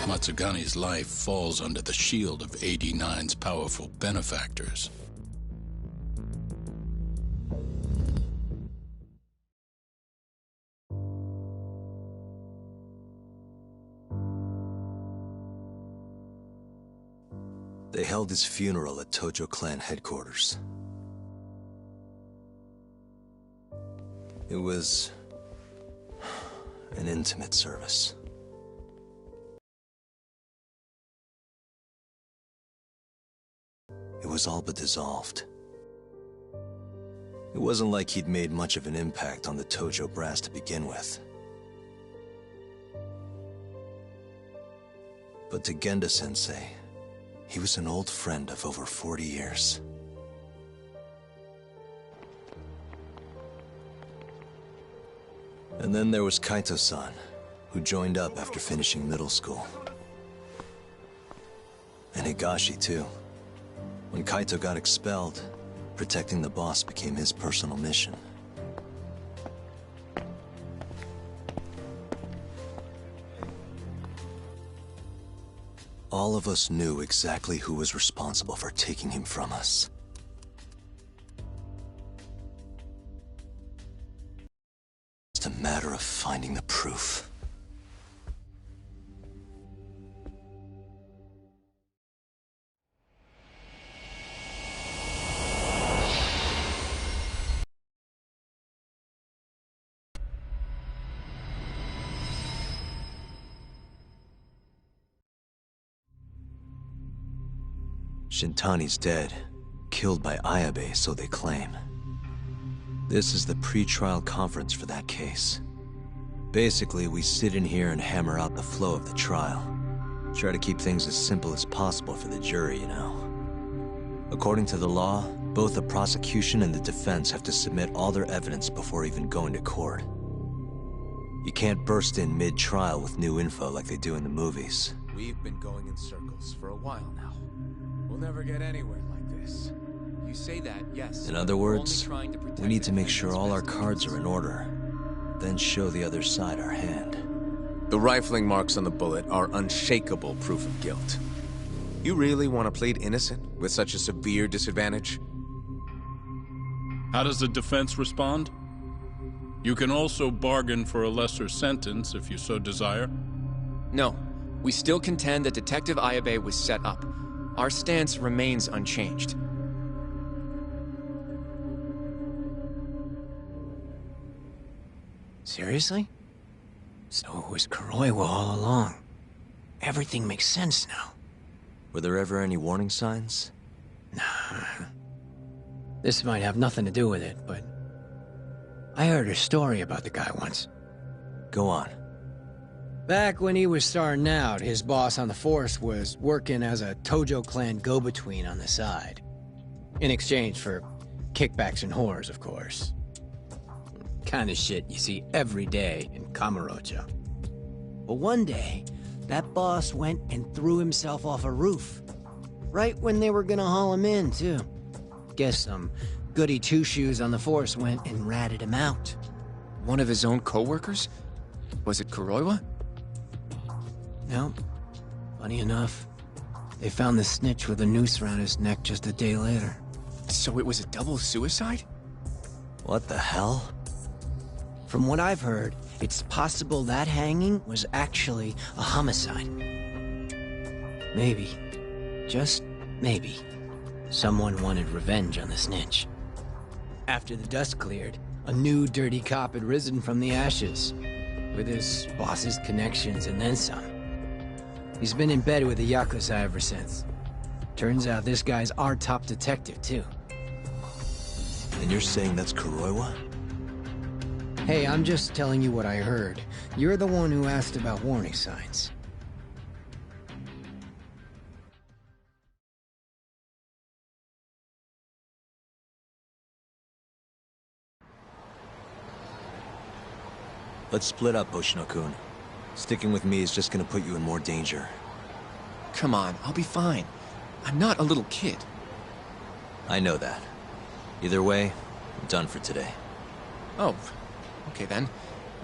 Matsugani's life falls under the shield of AD9's powerful benefactors. They held his funeral at Tojo clan headquarters. It was an intimate service. It was all but dissolved. It wasn't like he'd made much of an impact on the Tojo brass to begin with. But to Genda-sensei, he was an old friend of over 40 years. And then there was Kaito-san, who joined up after finishing middle school. And Higashi, too. When Kaito got expelled, protecting the boss became his personal mission. All of us knew exactly who was responsible for taking him from us. It's a matter of finding the proof. Shintani's dead, killed by Ayabe, so they claim. This is the pre-trial conference for that case. Basically, we sit in here and hammer out the flow of the trial. Try to keep things as simple as possible for the jury, you know. According to the law, both the prosecution and the defense have to submit all their evidence before even going to court. You can't burst in mid-trial with new info like they do in the movies. We've been going in circles for a while now. We'll never get anywhere like this. You say that, yes. In other words, we need to make sure all our cards are in order, then show the other side our hand. The rifling marks on the bullet are unshakable proof of guilt. You really want to plead innocent with such a severe disadvantage? How does the defense respond? You can also bargain for a lesser sentence if you so desire. No, we still contend that Detective Ayabe was set up. Our stance remains unchanged. Seriously? So it was Kuroiwa all along. Everything makes sense now. Were there ever any warning signs? Nah. This might have nothing to do with it, but I heard a story about the guy once. Go on. Back when he was starting out, his boss on the force was working as a Tojo clan go-between on the side. In exchange for kickbacks and whores, of course. Kind of shit you see every day in Kamurocho. But one day, that boss went and threw himself off a roof. Right when they were gonna haul him in, too. Guess some goody two-shoes on the force went and ratted him out. One of his own co-workers? Was it Kuroiwa? No. Funny enough, they found the snitch with a noose around his neck just a day later. So it was a double suicide? What the hell? From what I've heard, it's possible that hanging was actually a homicide. Maybe, just maybe, someone wanted revenge on the snitch. After the dust cleared, a new dirty cop had risen from the ashes, with his boss's connections and then some. He's been in bed with the Yakuza ever since. Turns out this guy's our top detective, too. And you're saying that's Kuroiwa? Hey, I'm just telling you what I heard. You're the one who asked about warning signs. Let's split up, Hoshino-kun. Sticking with me is just gonna put you in more danger. Come on, I'll be fine. I'm not a little kid. I know that. Either way, I'm done for today. Oh, okay then.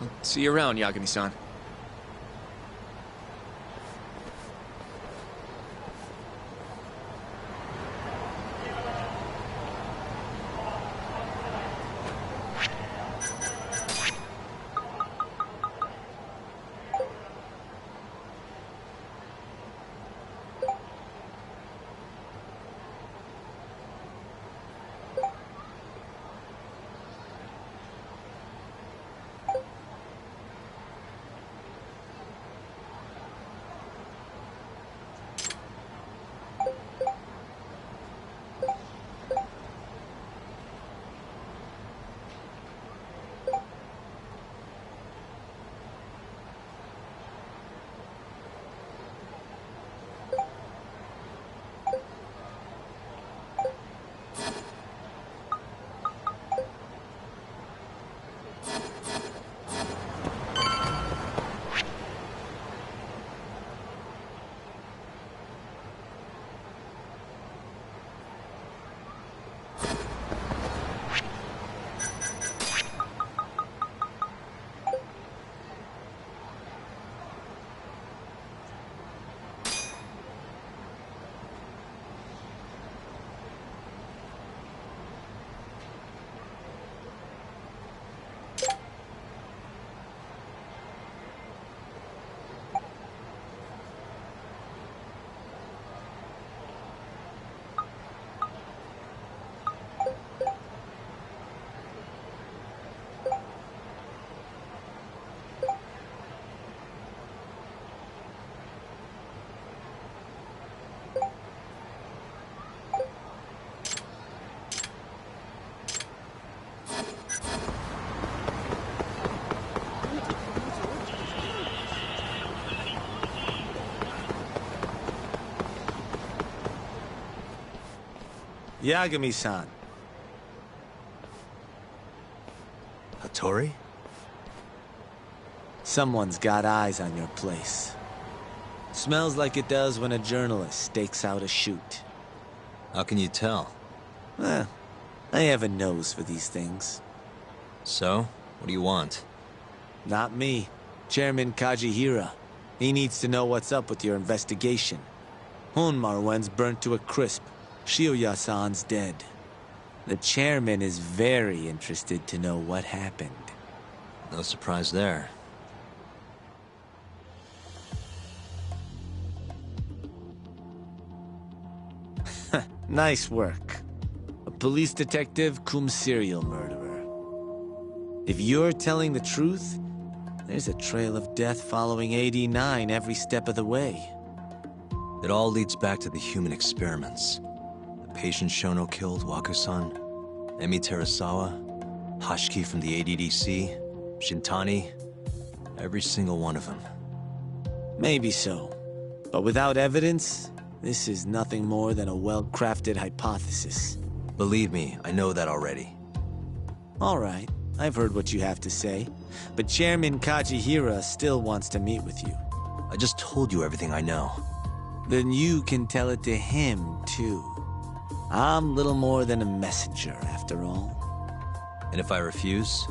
I'll see you around, Yagami-san. Yagami-san. Hattori? Someone's got eyes on your place. Smells like it does when a journalist stakes out a shoot. How can you tell? Well, I have a nose for these things. So, what do you want? Not me. Chairman Kajihira. He needs to know what's up with your investigation. Honmarwen's burnt to a crisp. Shioya-san's dead. The chairman is very interested to know what happened. No surprise there. Nice work. A police detective cum serial murderer. If you're telling the truth, there's a trail of death following AD-9 every step of the way. It all leads back to the human experiments. The patient Shono killed, Waku-san, Emi Terasawa, Hashiki from the ADDC, Shintani, every single one of them. Maybe so. But without evidence, this is nothing more than a well-crafted hypothesis. Believe me, I know that already. All right, I've heard what you have to say. But Chairman Kajihira still wants to meet with you. I just told you everything I know. Then you can tell it to him, too. I'm little more than a messenger, after all. And if I refuse?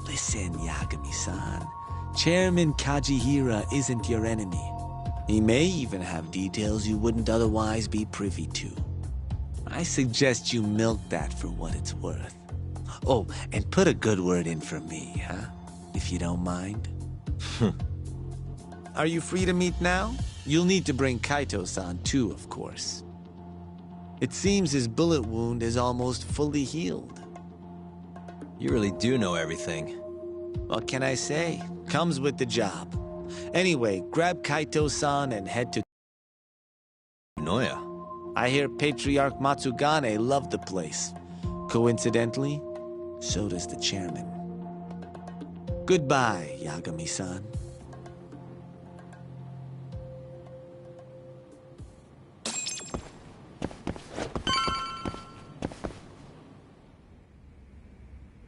Listen, Yagami-san. Chairman Kajihira isn't your enemy. He may even have details you wouldn't otherwise be privy to. I suggest you milk that for what it's worth. Oh, and put a good word in for me, huh? If you don't mind. Are you free to meet now? You'll need to bring Kaito-san too, of course. It seems his bullet wound is almost fully healed. You really do know everything. What can I say? Comes with the job. Anyway, grab Kaito-san and head to Noya. I hear Patriarch Matsugane loved the place. Coincidentally, so does the chairman. Goodbye, Yagami-san.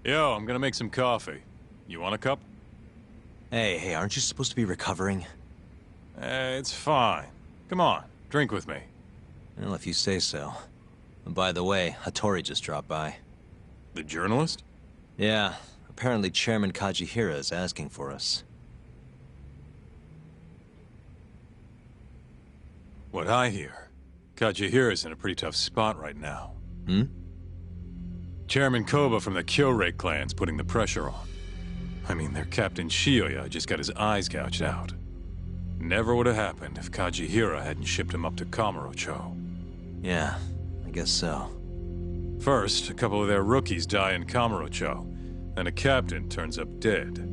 Yo, I'm gonna make some coffee. You want a cup? Hey, aren't you supposed to be recovering? It's fine. Come on, drink with me. Well, if you say so. And by the way, Hattori just dropped by. The journalist? Yeah, apparently Chairman Kajihira is asking for us. What I hear, Kajihira's in a pretty tough spot right now. Hmm? Chairman Koba from the Kyorei clan's putting the pressure on. I mean, their Captain Shioya just got his eyes gouged out. Never would have happened if Kajihira hadn't shipped him up to Kamurocho. Yeah, I guess so. First, a couple of their rookies die in Kamurocho, then a captain turns up dead.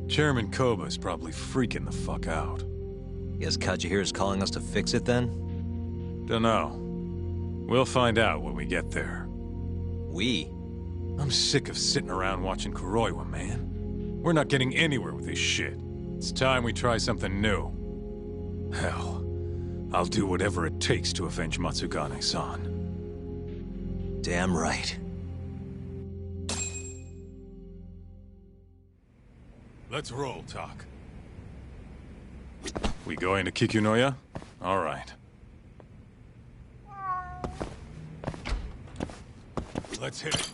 Chairman Koba's probably freaking the fuck out. Guess Kajihira's calling us to fix it then? Dunno. We'll find out when we get there. We? I'm sick of sitting around watching Kuroiwa, man. We're not getting anywhere with this shit. It's time we try something new. Hell, I'll do whatever it takes to avenge Matsugane-san. Damn right. Let's roll, Tak. We going to Kikunoya? All right. Let's hit it.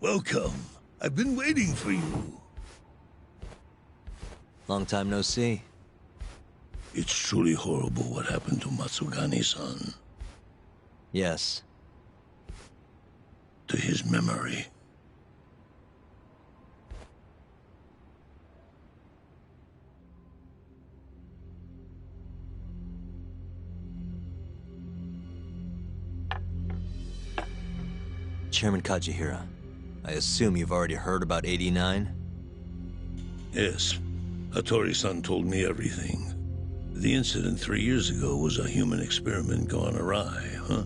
Welcome. I've been waiting for you. Long time no see. It's truly horrible what happened to Matsugane-san. Yes. To his memory. Chairman Kajihira, I assume you've already heard about 89? Yes. Hattori-san told me everything. The incident 3 years ago was a human experiment gone awry, huh?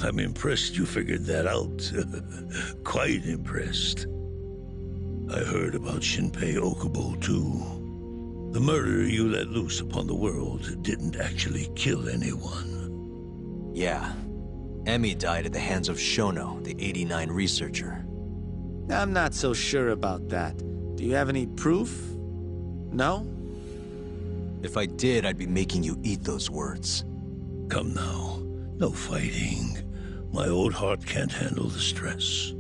I'm impressed you figured that out. Quite impressed. I heard about Shinpei Okubo, too. The murder you let loose upon the world didn't actually kill anyone. Yeah. Emmy died at the hands of Shono, the 89 researcher. I'm not so sure about that. Do you have any proof? No? If I did, I'd be making you eat those words. Come now. No fighting. My old heart can't handle the stress.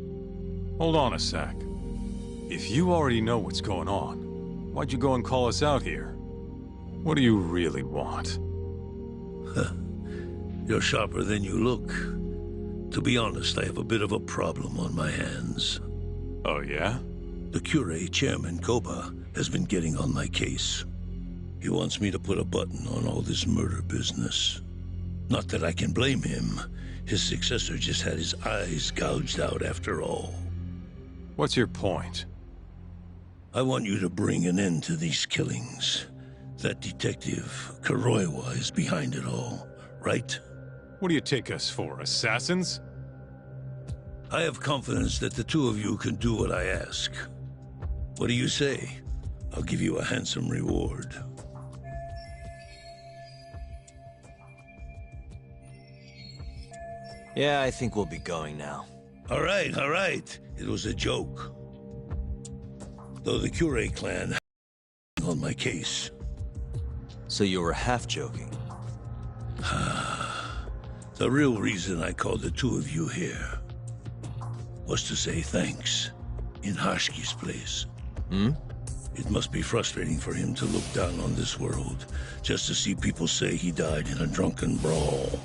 Hold on a sec. If you already know what's going on, why'd you go and call us out here? What do you really want? You're sharper than you look. To be honest, I have a bit of a problem on my hands. Oh, yeah? The Cure, Chairman Koba, has been getting on my case. He wants me to put a button on all this murder business. Not that I can blame him. His successor just had his eyes gouged out after all. What's your point? I want you to bring an end to these killings. That detective, Kuroiwa, is behind it all, right? What do you take us for, assassins? I have confidence that the two of you can do what I ask. What do you say? I'll give you a handsome reward. Yeah, I think we'll be going now. All right, all right. It was a joke. Though the Cure clan on my case. So you were half joking? The real reason I called the two of you here was to say thanks in Hashki's place. Hmm? It must be frustrating for him to look down on this world, just to see people say he died in a drunken brawl.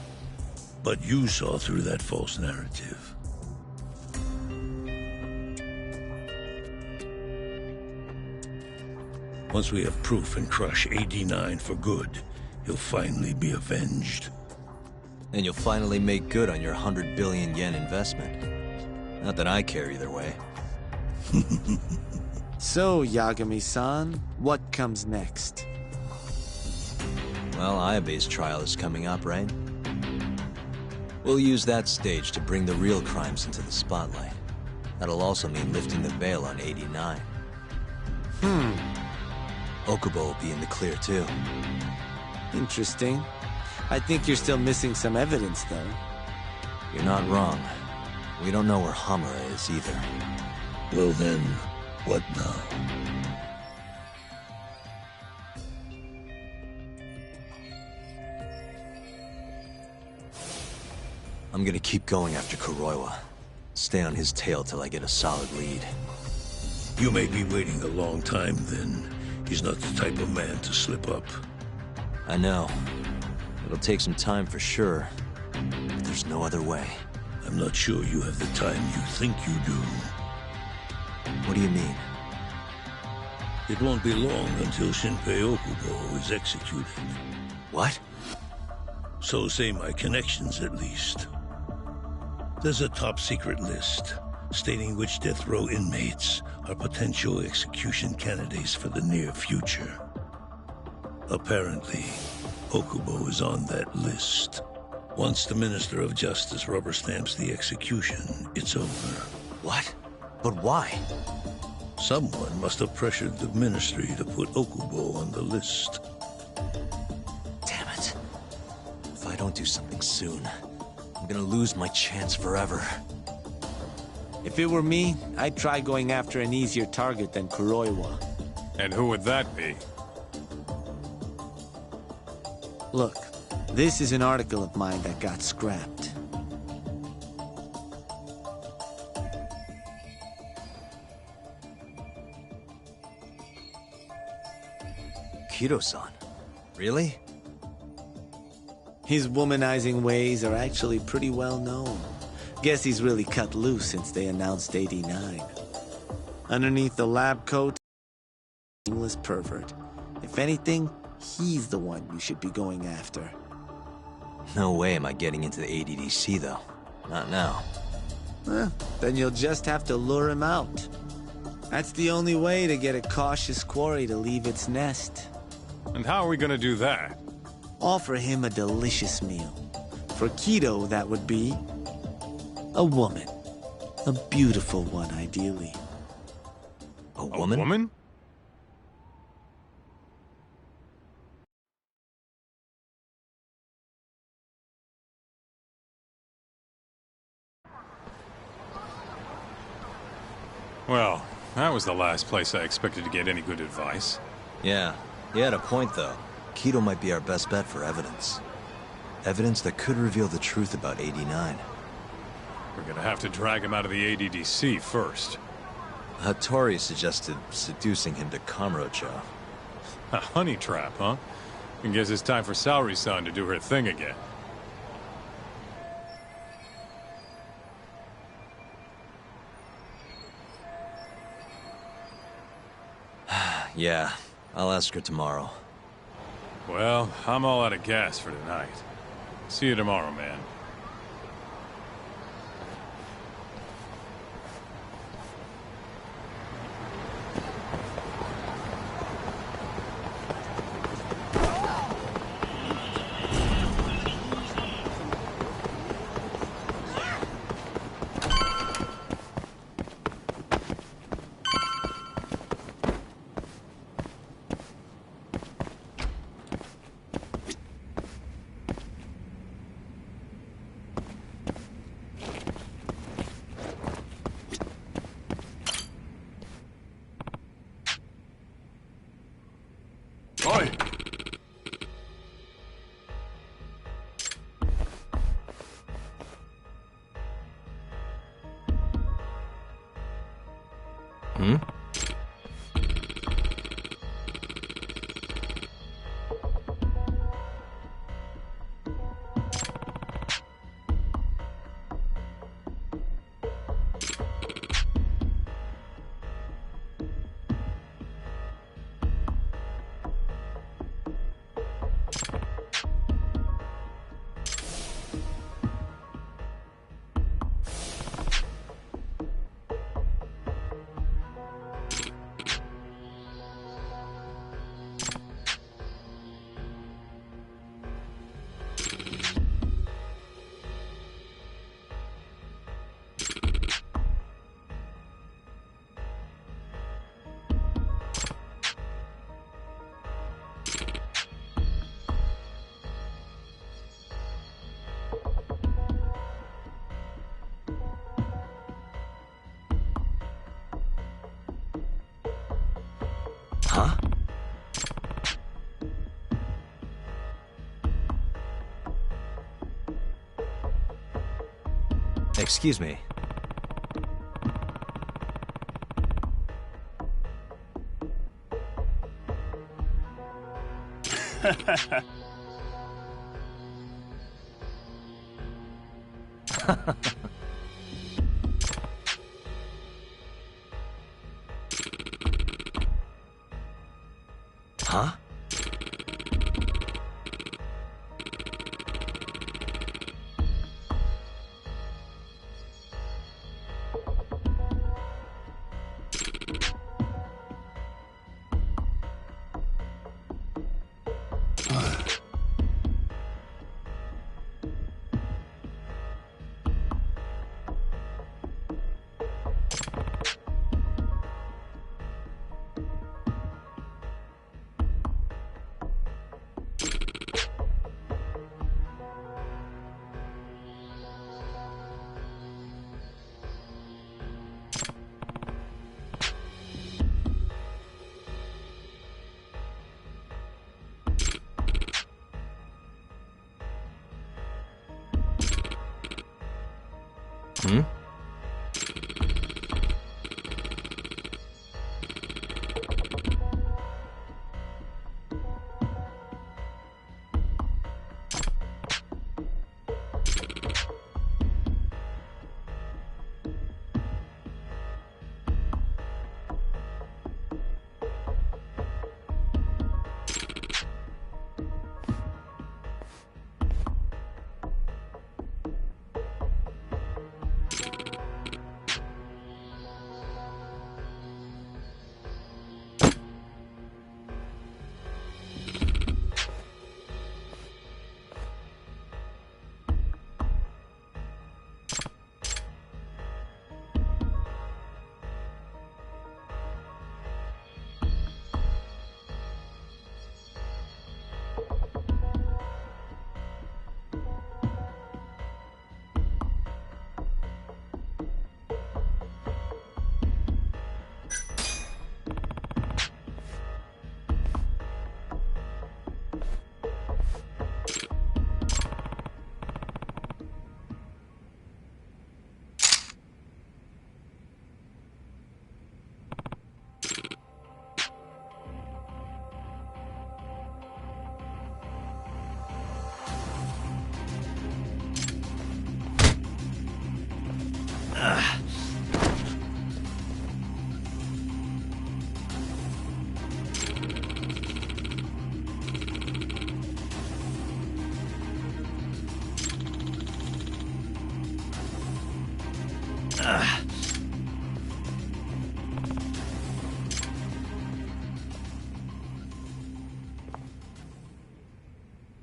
But you saw through that false narrative. Once we have proof and crush AD9 for good, he'll finally be avenged. And you'll finally make good on your 100 billion yen investment. Not that I care either way. So, Yagami-san, what comes next? Well, Ayabe's trial is coming up, right? We'll use that stage to bring the real crimes into the spotlight. That'll also mean lifting the veil on 89. Okubo will be in the clear, too. Interesting. I think you're still missing some evidence, though. You're not wrong. We don't know where Hamura is, either. Well then, what now? I'm gonna keep going after Kuroiwa. Stay on his tail till I get a solid lead. You may be waiting a long time then. He's not the type of man to slip up. I know. It'll take some time for sure, but there's no other way. I'm not sure you have the time you think you do. What do you mean? It won't be long until Shinpei Okubo is executed. What? So say my connections, at least. There's a top-secret list stating which death row inmates are potential execution candidates for the near future. Apparently, Okubo is on that list. Once the Minister of Justice rubber stamps the execution, it's over. What? But why? Someone must have pressured the Ministry to put Okubo on the list. Damn it. If I don't do something soon, I'm gonna lose my chance forever. If it were me, I'd try going after an easier target than Kuroiwa. And who would that be? Look, this is an article of mine that got scrapped. Kido-san. Really? His womanizing ways are actually pretty well known. Guess he's really cut loose since they announced 89. Underneath the lab coat, shameless pervert. If anything, he's the one you should be going after. No way am I getting into the ADDC, though. Not now. Then you'll just have to lure him out. That's the only way to get a cautious quarry to leave its nest. And how are we gonna do that? Offer him a delicious meal. For Kido, that would be a woman. A beautiful one, ideally. A woman? A woman? Well, that was the last place I expected to get any good advice. Yeah, he had a point, though. Kido might be our best bet for evidence. Evidence that could reveal the truth about 89. We're gonna have to drag him out of the ADDC first. Hattori suggested seducing him to Kamurocho. A honey trap, huh? I guess it's time for Saori-san to do her thing again. Yeah, I'll ask her tomorrow. Well, I'm all out of gas for tonight. See you tomorrow, man. Oi! Hmm? Huh? Excuse me. Huh?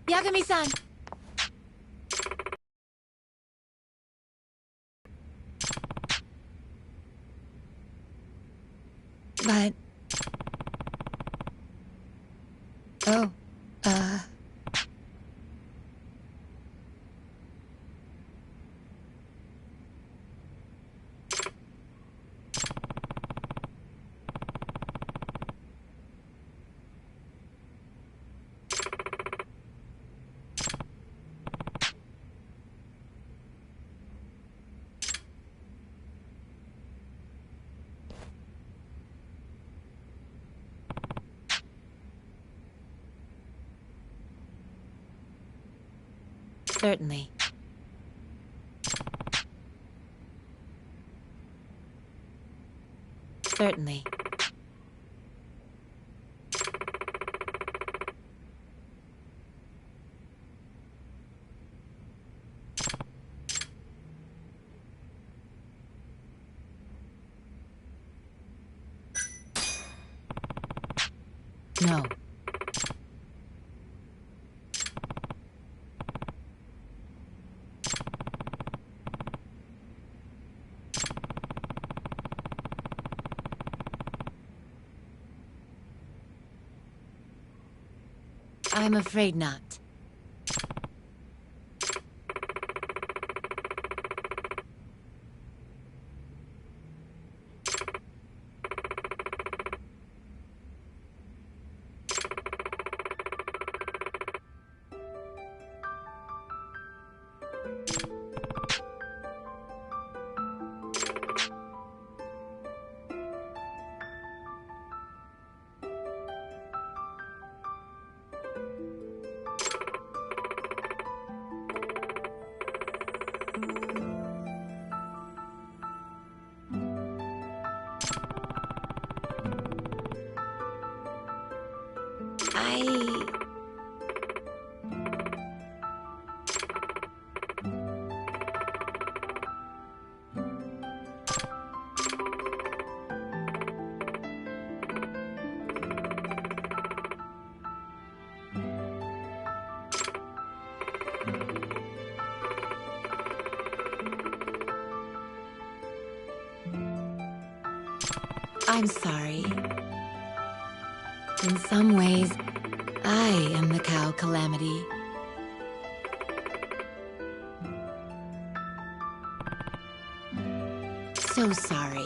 Yagami-san! But... Oh, certainly. Certainly. No. I'm afraid not. I'm sorry. In some ways, I am the cow calamity. So sorry.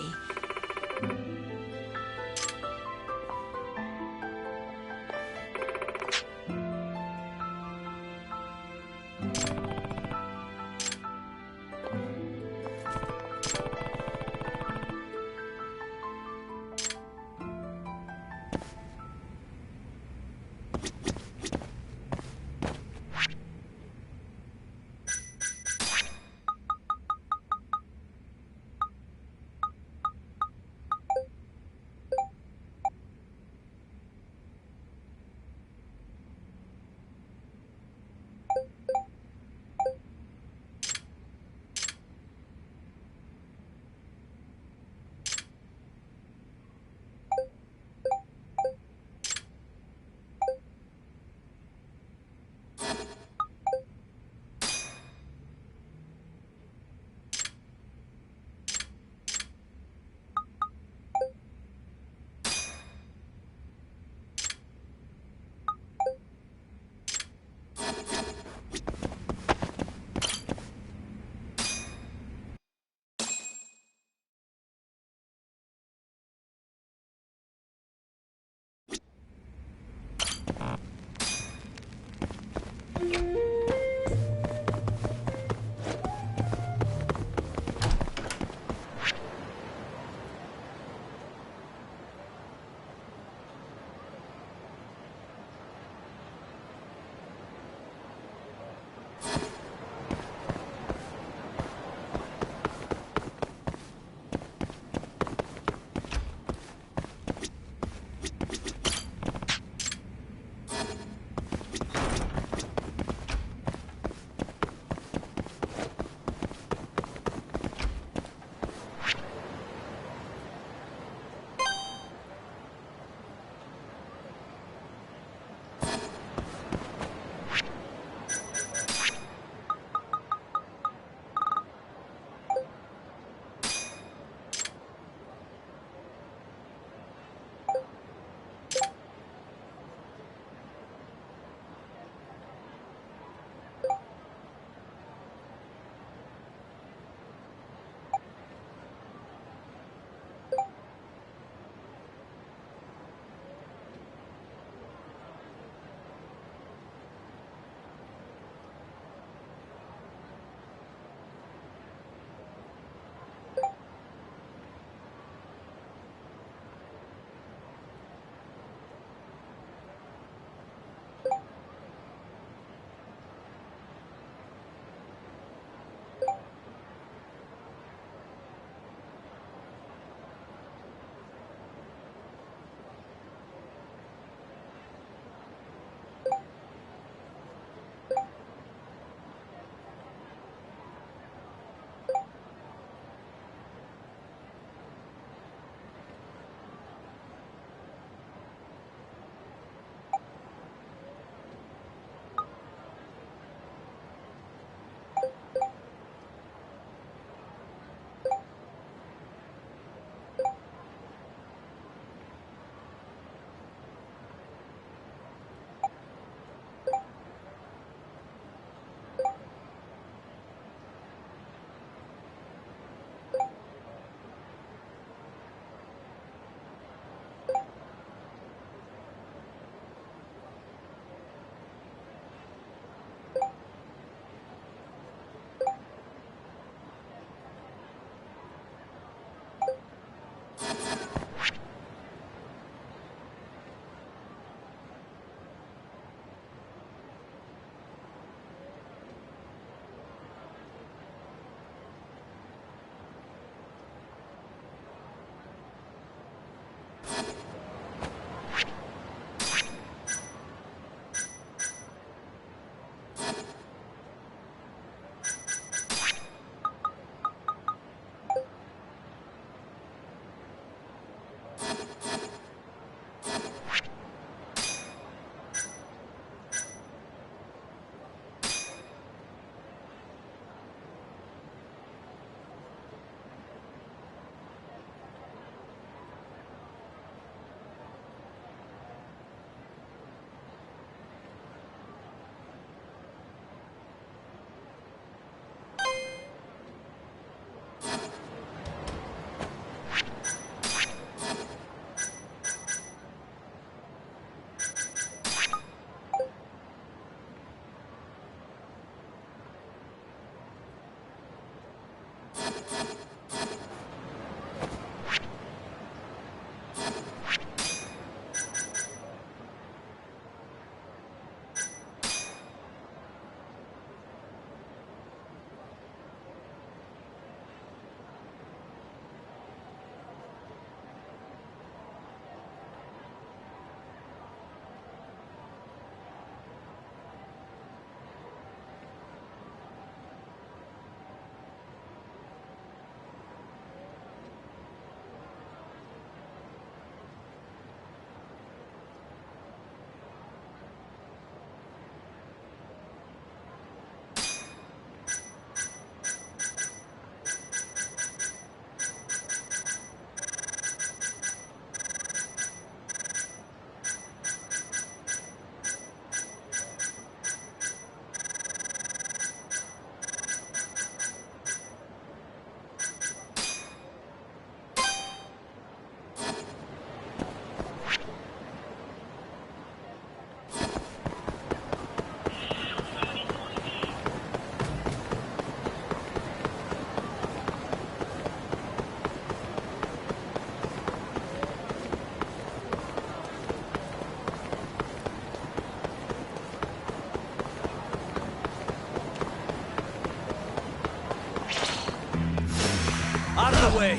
Out of the way!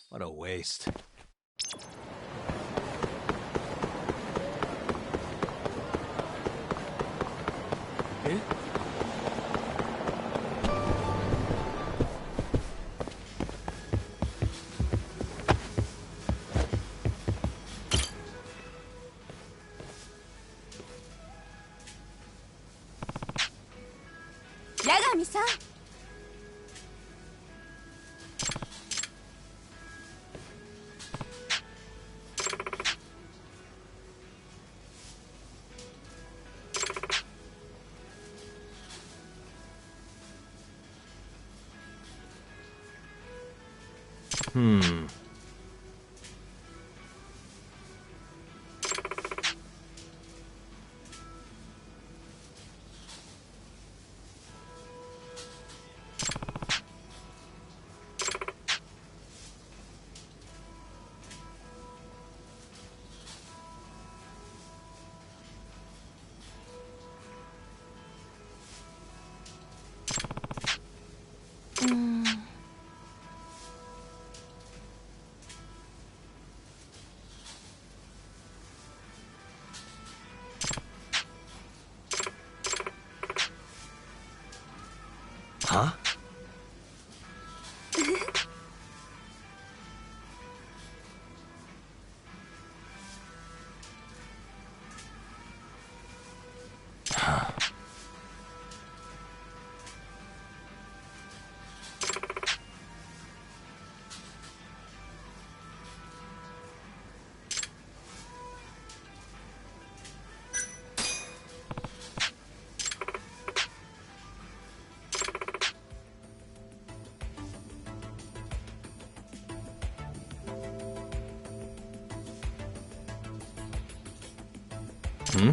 What a waste. Yagami-san. Huh? Hmm?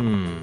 Hmm?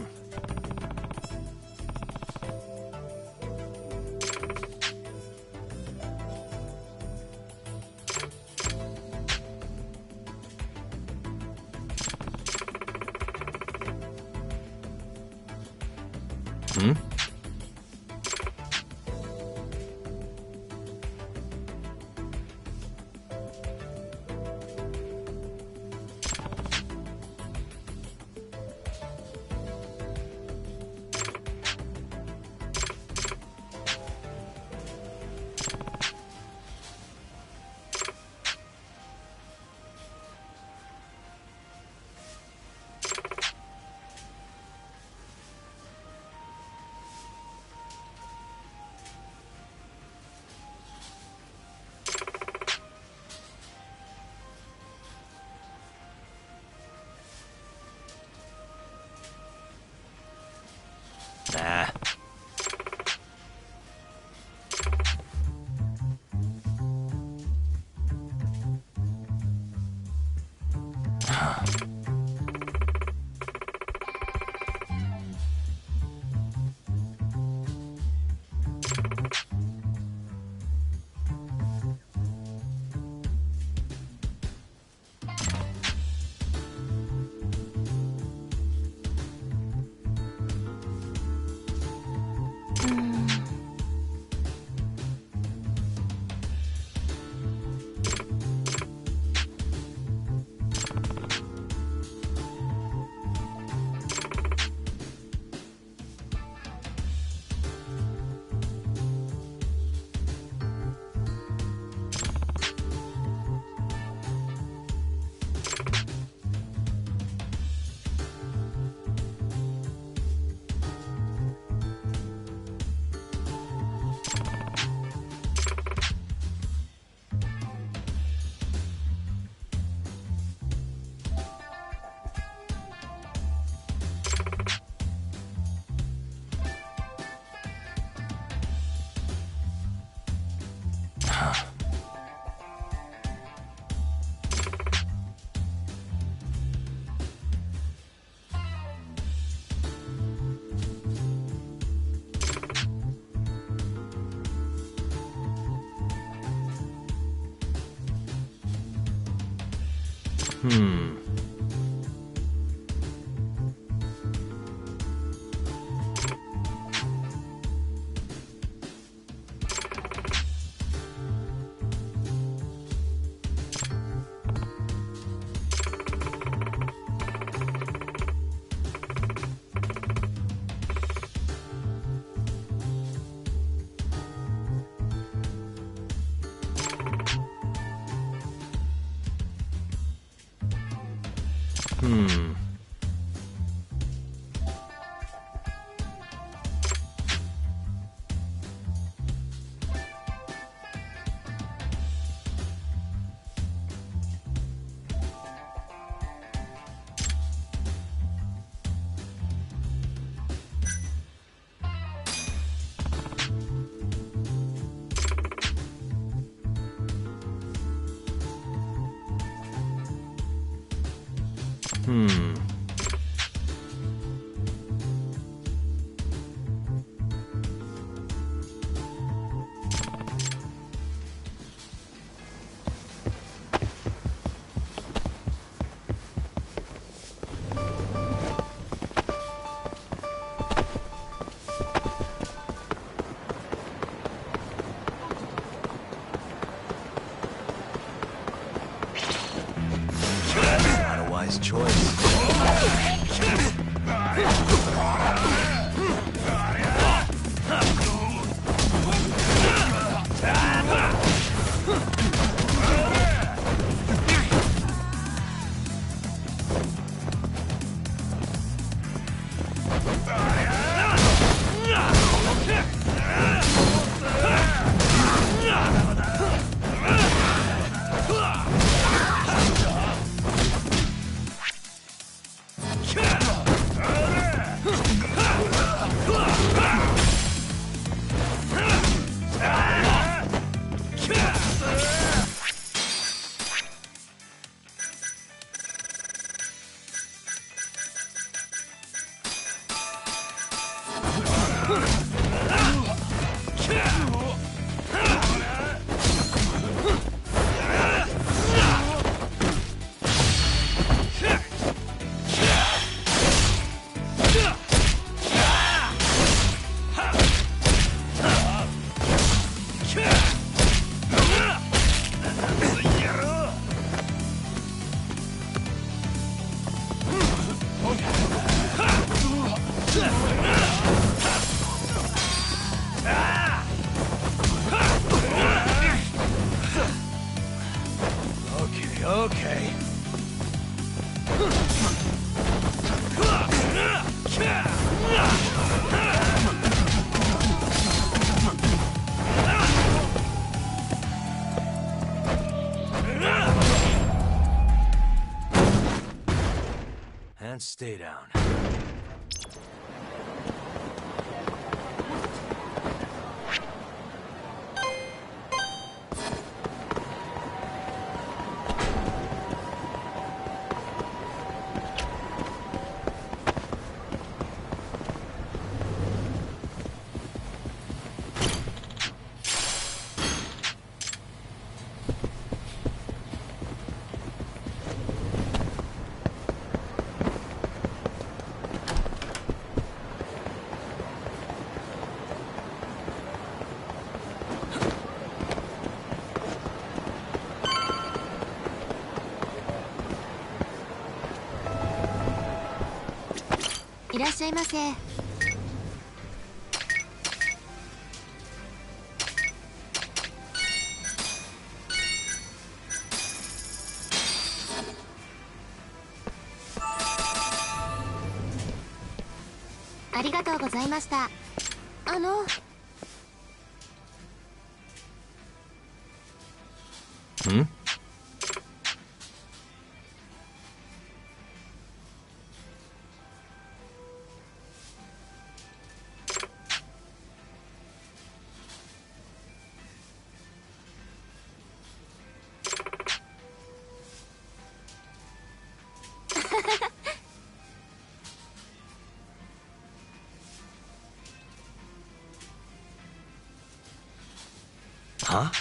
Not a wise choice. Okay. And stay down.いらっしゃいませ。ありがとうございました。ん？ Huh? はい。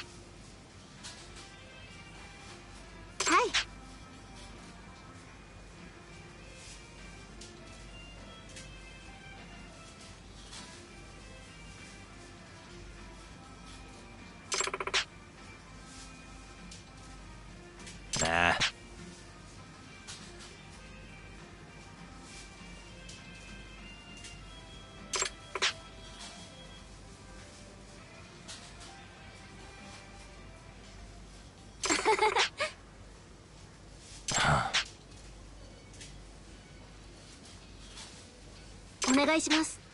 Nah. Huh. お願いします。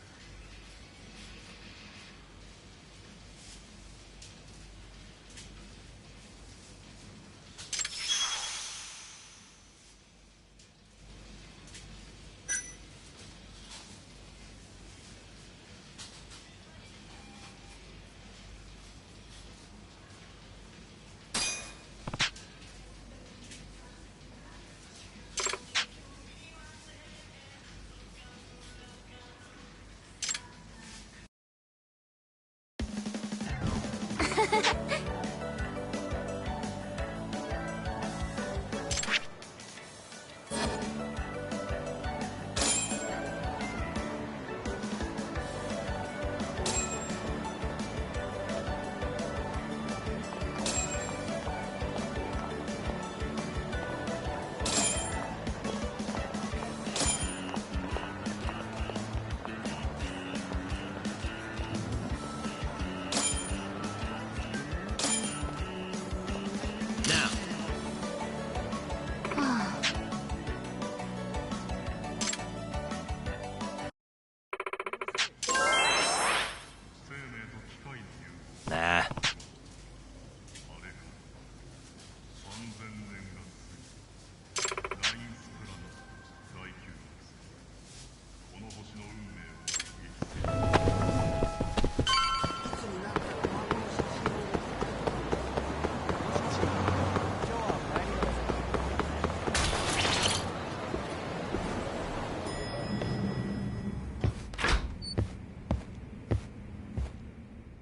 Nah.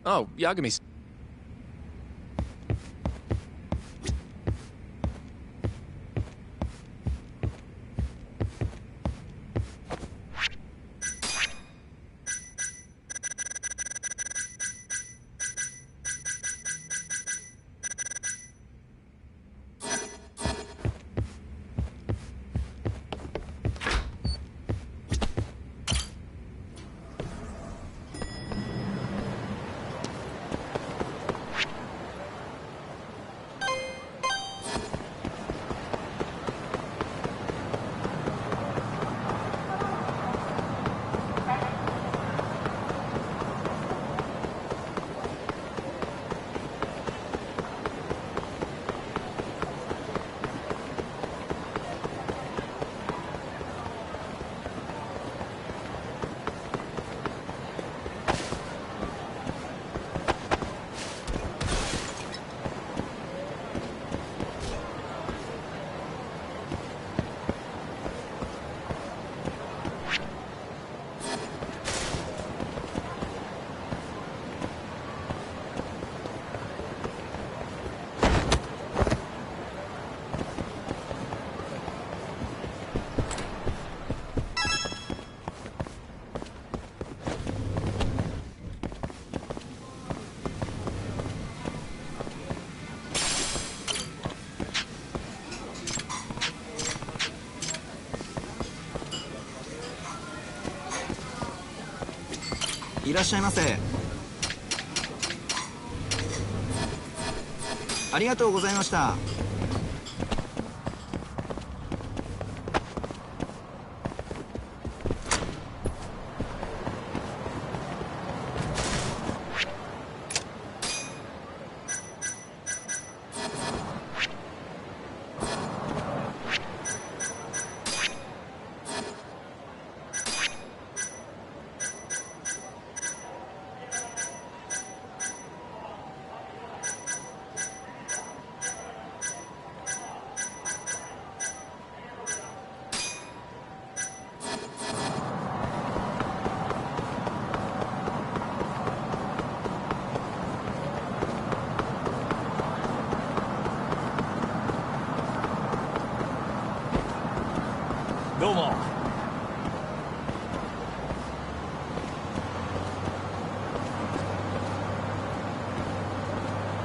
お、Yagami.いらっしゃいませ。ありがとうございました。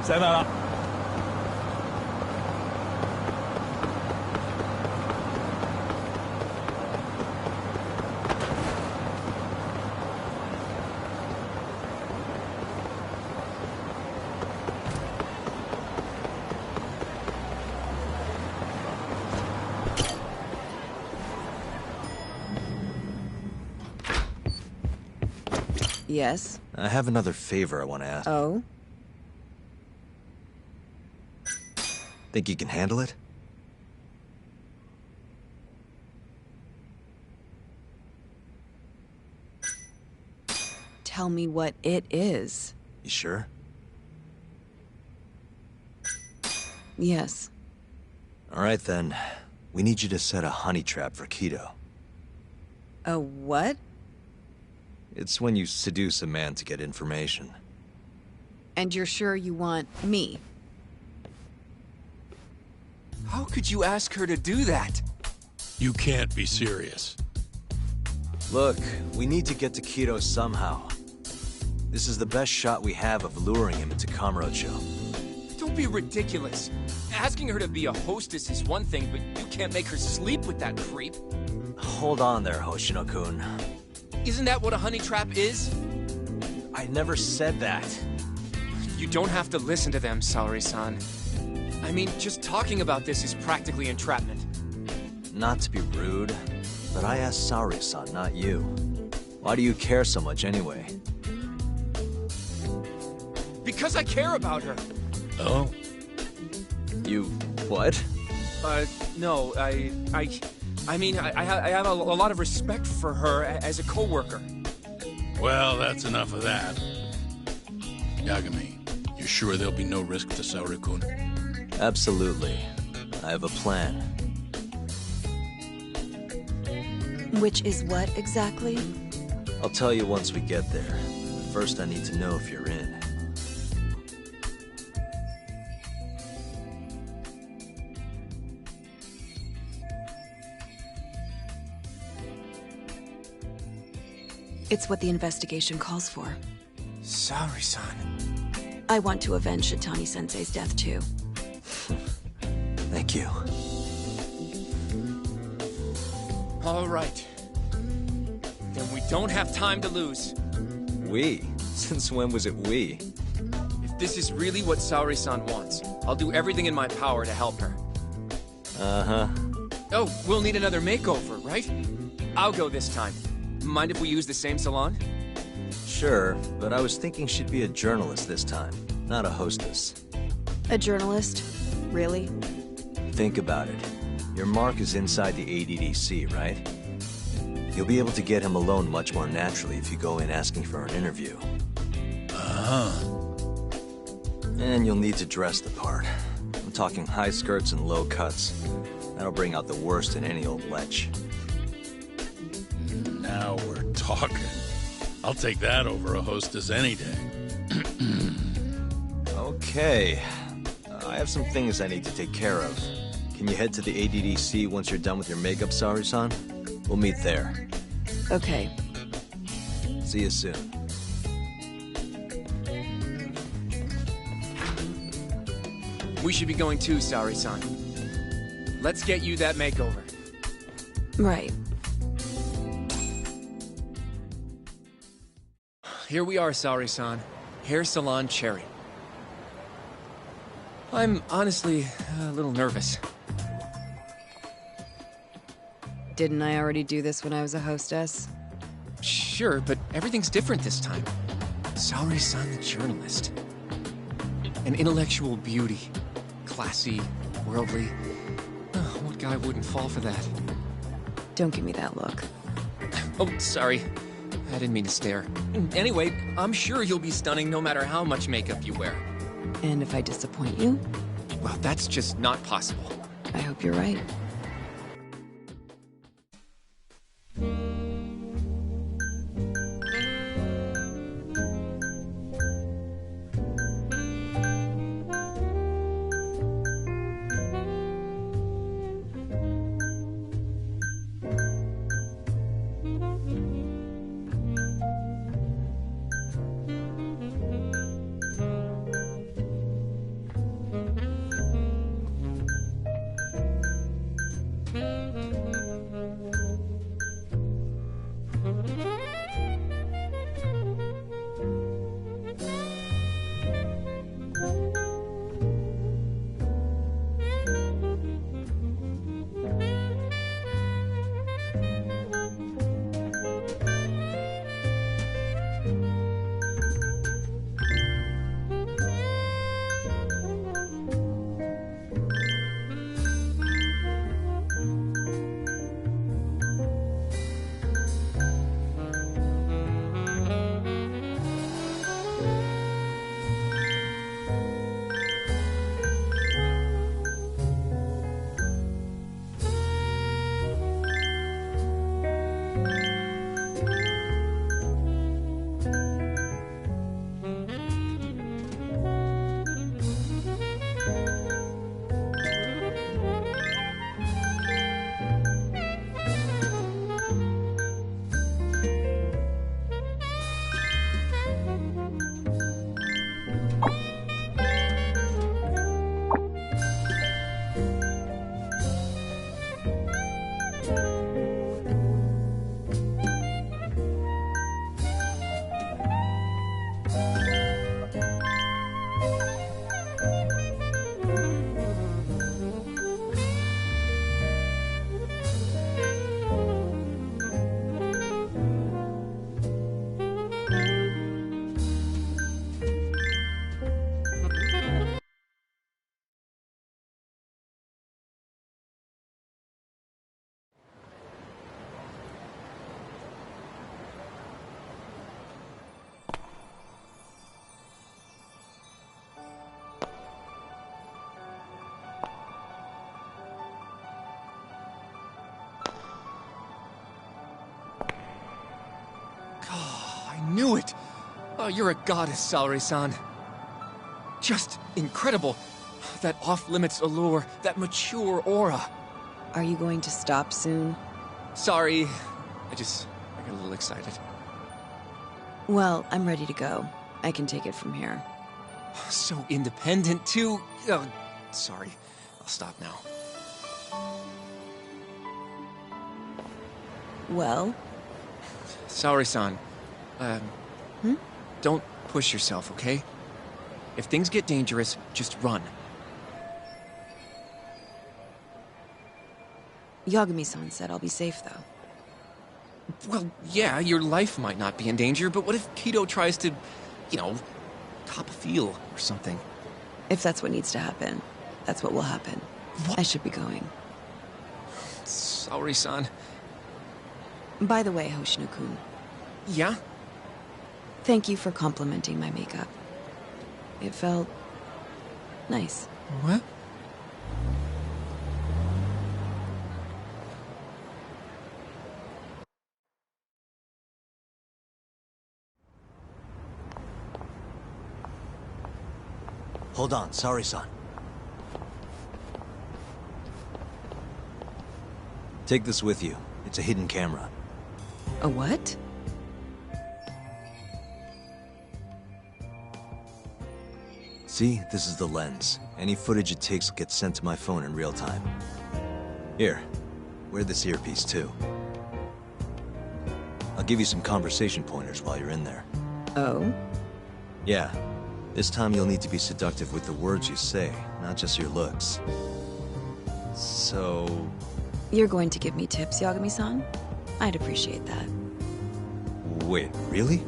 さよなら。Yes? I have another favor I want to ask. Oh? Think you can handle it? Tell me what it is. You sure? Yes. All right, then. We need you to set a honey trap for Keto. A what? It's when you seduce a man to get information. And you're sure you want me? How could you ask her to do that? You can't be serious. Look, we need to get to Keto somehow. This is the best shot we have of luring him into Kamurocho. Don't be ridiculous. Asking her to be a hostess is one thing, but you can't make her sleep with that creep. Hold on there, Hoshino-kun. Isn't that what a honey trap is? I never said that. You don't have to listen to them, Saori-san. I mean, just talking about this is practically entrapment. Not to be rude, but I asked Saori-san, not you. Why do you care so much anyway? Because I care about her. Oh? You... what? No, I mean, I have a lot of respect for her as a co-worker. Well, that's enough of that. Yagami, you sure there'll be no risk to Saori-kun? Absolutely. I have a plan. Which is what exactly? I'll tell you once we get there. First, I need to know if you're in. It's what the investigation calls for. Saori-san. I want to avenge Shitani-sensei's death, too. Thank you. All right. Then we don't have time to lose. We? Since when was it we? If this is really what Saori-san wants, I'll do everything in my power to help her. Uh-huh. Oh, we'll need another makeover, right? I'll go this time. Mind if we use the same salon? Sure, but I was thinking she'd be a journalist this time, not a hostess. A journalist? Really? Think about it. Your mark is inside the ADDC, right? You'll be able to get him alone much more naturally if you go in asking for an interview. Uh-huh. And you'll need to dress the part. I'm talking high skirts and low cuts. That'll bring out the worst in any old lech. Now we're talking. I'll take that over a hostess any day. Okay. I have some things I need to take care of. Can you head to the ADDC once you're done with your makeup, Saori-san? We'll meet there. Okay. See you soon. We should be going too, Saori-san. Let's get you that makeover. Right. Here we are, Saori-san. Hair Salon Cherry. I'm honestly a little nervous. Didn't I already do this when I was a hostess? Sure, but everything's different this time. Saori-san the journalist. An intellectual beauty. Classy, worldly. Oh, what guy wouldn't fall for that? Don't give me that look. Oh, sorry. I didn't mean to stare. Anyway, I'm sure you'll be stunning no matter how much makeup you wear. And if I disappoint you? Well, that's just not possible. I hope you're right. Oh, you're a goddess, Salary-san. Just incredible. That off-limits allure, that mature aura. Are you going to stop soon? Sorry, I got a little excited. Well, I'm ready to go. I can take it from here. So independent, too. Oh, sorry. I'll stop now. Well? Saori-san, don't push yourself, okay? If things get dangerous, just run. Yagami-san said I'll be safe, though. Well, yeah, your life might not be in danger, but what if Kido tries to, top a field or something? If that's what needs to happen, that's what will happen. What? I should be going. Saori-san. By the way, Hoshino-kun. Yeah? Thank you for complimenting my makeup. It felt nice. What? Hold on, sorry, son. Take this with you. It's a hidden camera. A what? See, this is the lens. Any footage it takes gets sent to my phone in real time. Here, wear this earpiece too. I'll give you some conversation pointers while you're in there. Oh? Yeah. This time you'll need to be seductive with the words you say, not just your looks. So... You're going to give me tips, Yagami-san? I'd appreciate that. Wait, really?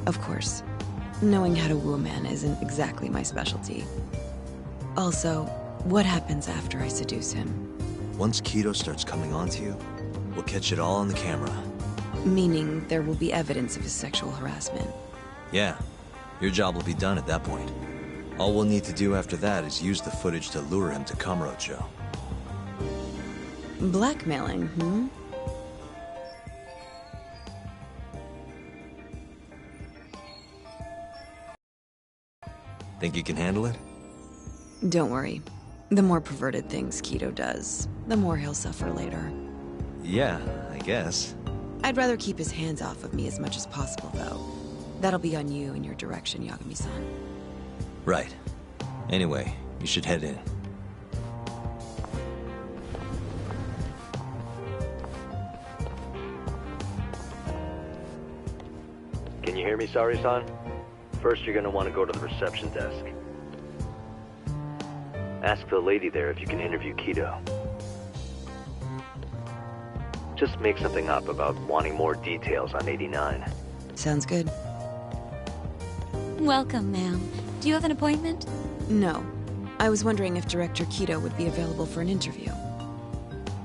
Of course. Knowing how to woo a man isn't exactly my specialty. Also, what happens after I seduce him? Once Kido starts coming onto you, we'll catch it all on the camera. Meaning there will be evidence of his sexual harassment. Yeah. Your job will be done at that point. All we'll need to do after that is use the footage to lure him to Kamurocho. Blackmailing, hmm? Think you can handle it? Don't worry. The more perverted things Kido does, the more he'll suffer later. Yeah, I guess. I'd rather keep his hands off of me as much as possible, though. That'll be on you and your direction, Yagami-san. Right. Anyway, you should head in. Can you hear me, Saori-san? First, you're gonna want to go to the reception desk. Ask the lady there if you can interview Kido. Just make something up about wanting more details on 89. Sounds good. Welcome, ma'am. Do you have an appointment? No. I was wondering if Director Kido would be available for an interview.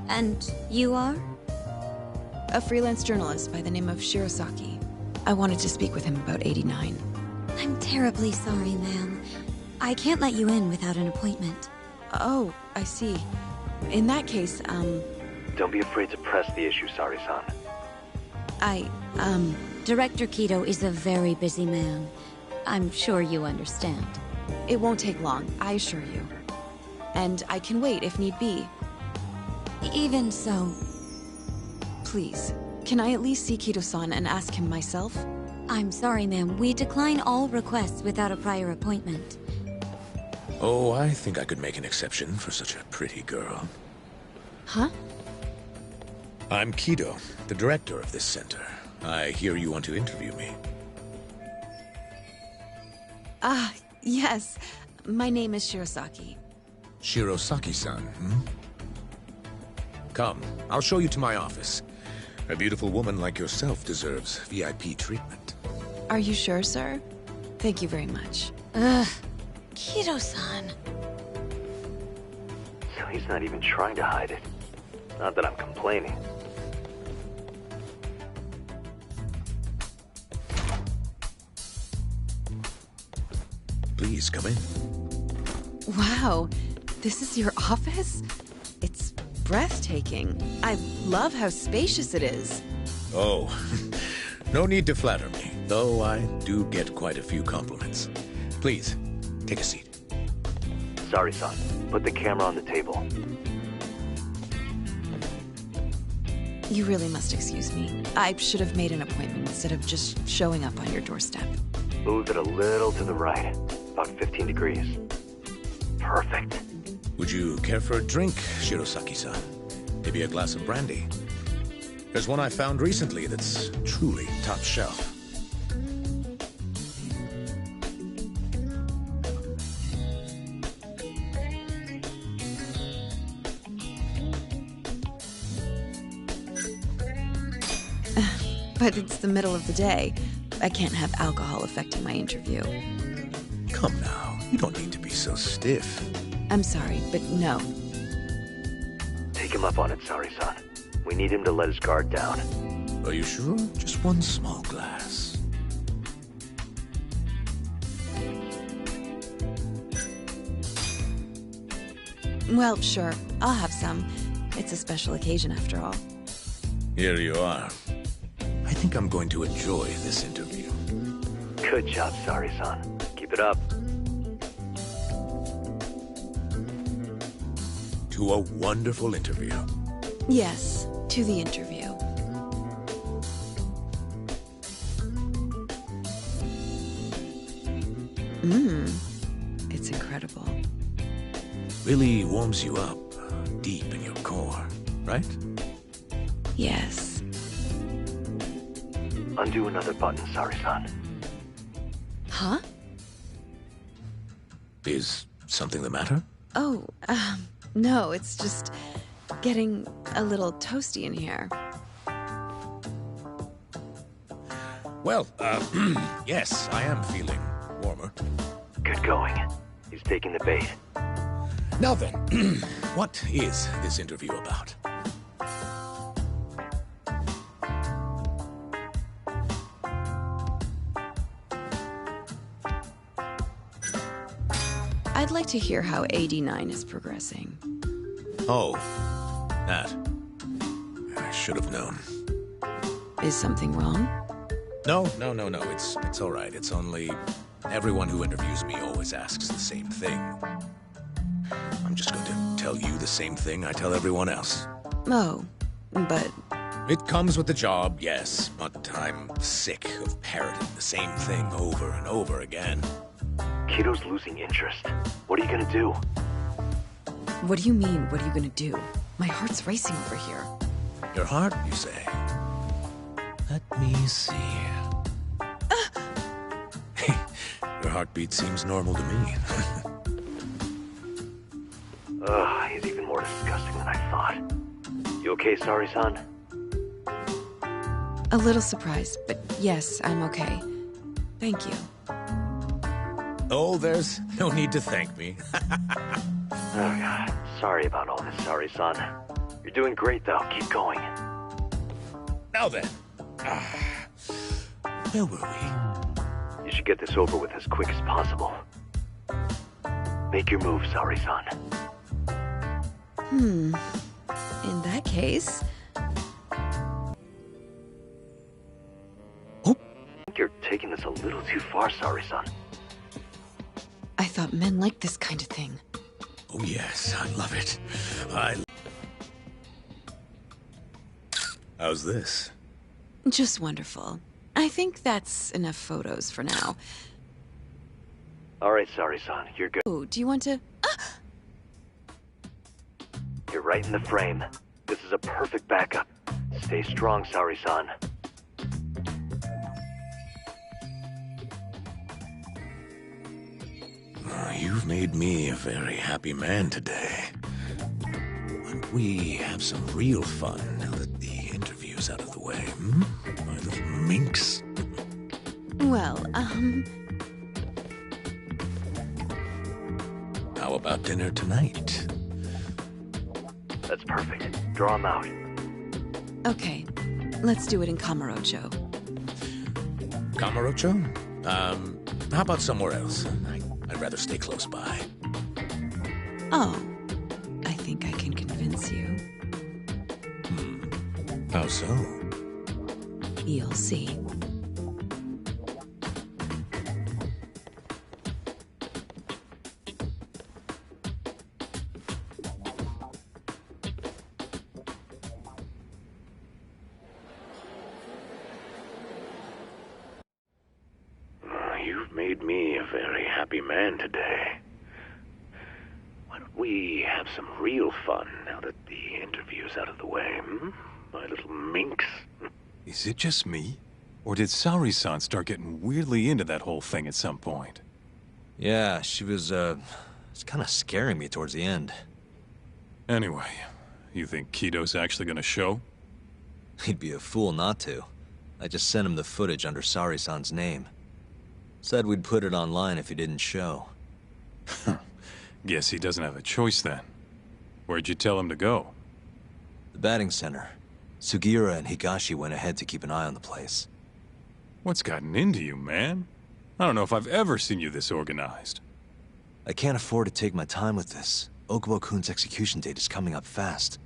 And you are? A freelance journalist by the name of Shirosaki. I wanted to speak with him about 89. I'm terribly sorry, ma'am. I can't let you in without an appointment. Oh, I see. In that case, Don't be afraid to press the issue, Saori-san. Director Kido is a very busy man. I'm sure you understand. It won't take long, I assure you. And I can wait if need be. Even so. Please, can I at least see Kido-san and ask him myself? I'm sorry, ma'am. We decline all requests without a prior appointment. Oh, I think I could make an exception for such a pretty girl. Huh? I'm Kido, the director of this center. I hear you want to interview me. Yes. My name is Shirosaki. Shirosaki-san, hmm? Come, I'll show you to my office. A beautiful woman like yourself deserves VIP treatment. Are you sure, sir? Thank you very much. Kido-san. So he's not even trying to hide it. Not that I'm complaining. Please, come in. Wow, this is your office? It's breathtaking. I love how spacious it is. Oh, no need to flatter me. Though I do get quite a few compliments. Please, take a seat. Sorry, son. Put the camera on the table. You really must excuse me. I should have made an appointment instead of just showing up on your doorstep. Move it a little to the right. About 15 degrees. Perfect. Would you care for a drink, Shirosaki-san? Maybe a glass of brandy? There's one I found recently that's truly top shelf. But it's the middle of the day. I can't have alcohol affecting my interview. Come now, you don't need to be so stiff. I'm sorry, but no. Take him up on it, Sari-san. We need him to let his guard down. Are you sure? Just one small glass. Well, sure. I'll have some. It's a special occasion after all. Here you are. I think I'm going to enjoy this interview. Good job, Sari-san. Keep it up. To a wonderful interview. Yes, to the interview. It's incredible. Really warms you up deep in your core, right? Yes. Undo another button, Sari-san. Huh? Is something the matter? Oh, no, it's just getting a little toasty in here. Well, yes, I am feeling warmer. Good going. He's taking the bait. Now then, what is this interview about? I'd like to hear how AD9 is progressing. Oh, that. I should have known. Is something wrong? No. It's all right. It's only everyone who interviews me always asks the same thing. I'm just going to tell you the same thing I tell everyone else. Oh, but... It comes with the job, yes, but I'm sick of parroting the same thing over and over again. Kiddo's losing interest. What are you gonna do? What do you mean, what are you gonna do? My heart's racing over here. Your heart, you say? Let me see. Your heartbeat seems normal to me. Ugh, he's even more disgusting than I thought. You okay, Sari-san? A little surprised, but yes, I'm okay. Thank you. Oh, there's no need to thank me. Oh, God. Sorry about all this, Sari-san. You're doing great, though. Keep going. Now then. Where were we? You should get this over with as quick as possible. Make your move, Sari-san. In that case... I think you're taking this a little too far, Sari-san. I thought men liked this kind of thing. Oh, yes, I love it. How's this? Just wonderful. I think that's enough photos for now. All right, Sari-san, you're good. Oh, do you want to... You're right in the frame. This is a perfect backup. Stay strong, Sari-san. You've made me a very happy man today. Why don't we have some real fun now that the interview's out of the way, My little minx? Well, How about dinner tonight? That's perfect. Draw him out. Okay. Let's do it in Kamurocho. Kamurocho? How about somewhere else? I'd rather stay close by. Oh. I think I can convince you. How so? You'll see. you've made me a very happy man today. Why don't we have some real fun now that the interview's out of the way, my little minx? Is it just me? Or did Saori-san start getting weirdly into that whole thing at some point? Yeah, she was, it's kind of scaring me towards the end. Anyway, you think Kido's actually gonna show? He'd be a fool not to. I just sent him the footage under Saori-san's name. Said we'd put it online if he didn't show. Guess he doesn't have a choice then. Where'd you tell him to go? The batting center. Sugiura and Higashi went ahead to keep an eye on the place. What's gotten into you, man? I don't know if I've ever seen you this organized. I can't afford to take my time with this. Okubo-kun's execution date is coming up fast.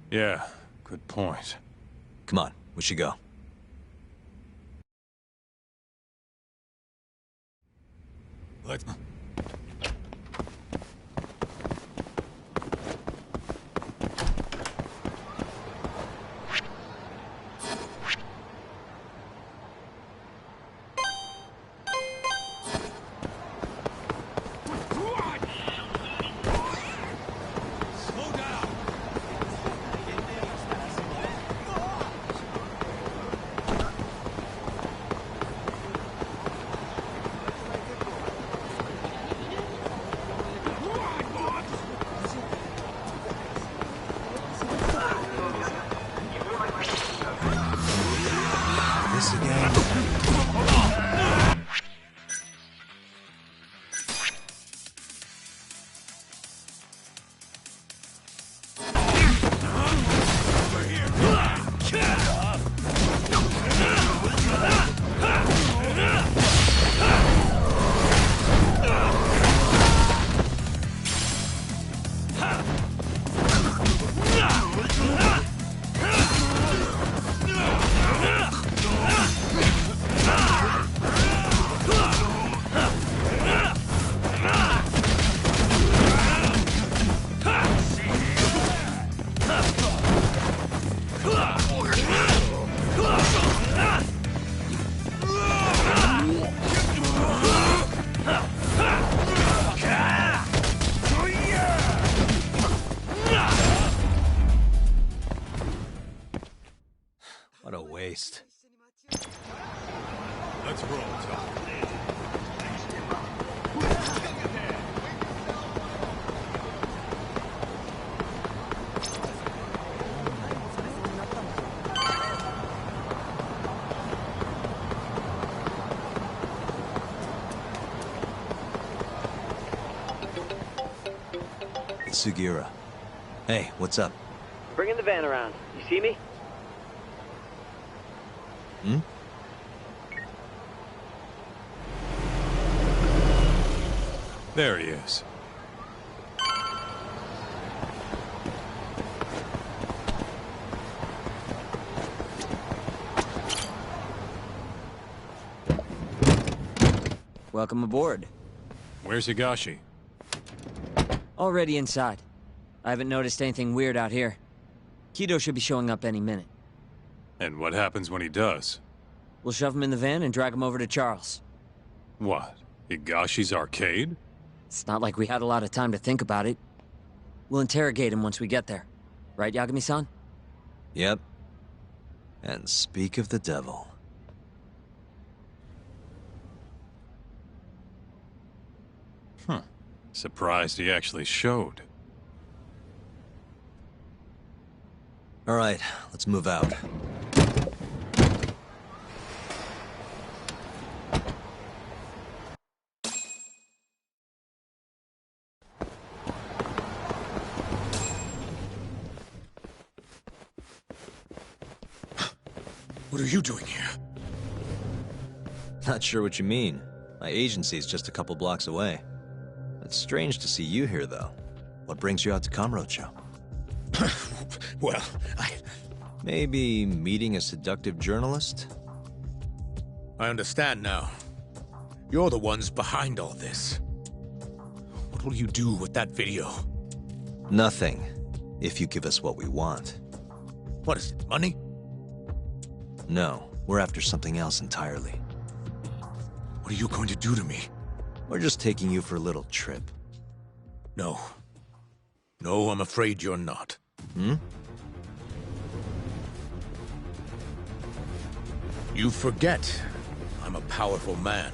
Yeah, good point. Come on, we should go. Let's... What a waste. Let's roll, Tom. It's Sugiura. Hey, what's up? Bringing the van around. You see me? Hmm? There he is. Welcome aboard. Where's Higashi? Already inside. I haven't noticed anything weird out here. Kido should be showing up any minute. And what happens when he does? We'll shove him in the van and drag him over to Charles. What? Higashi's arcade? It's not like we had a lot of time to think about it. We'll interrogate him once we get there. Right, Yagami-san? Yep. And speak of the devil. Huh. Surprised he actually showed. All right, let's move out. What are you doing here? Not sure what you mean. My agency's just a couple blocks away. It's strange to see you here, though. What brings you out to Kamurocho? Well, Maybe meeting a seductive journalist? I understand now. You're the ones behind all this. What will you do with that video? Nothing, if you give us what we want. What is it, money? No, we're after something else entirely. What What are you going to do to me? We're just taking you for a little trip. No. No, I'm afraid you're not. Hmm? You forget. I'm a powerful man.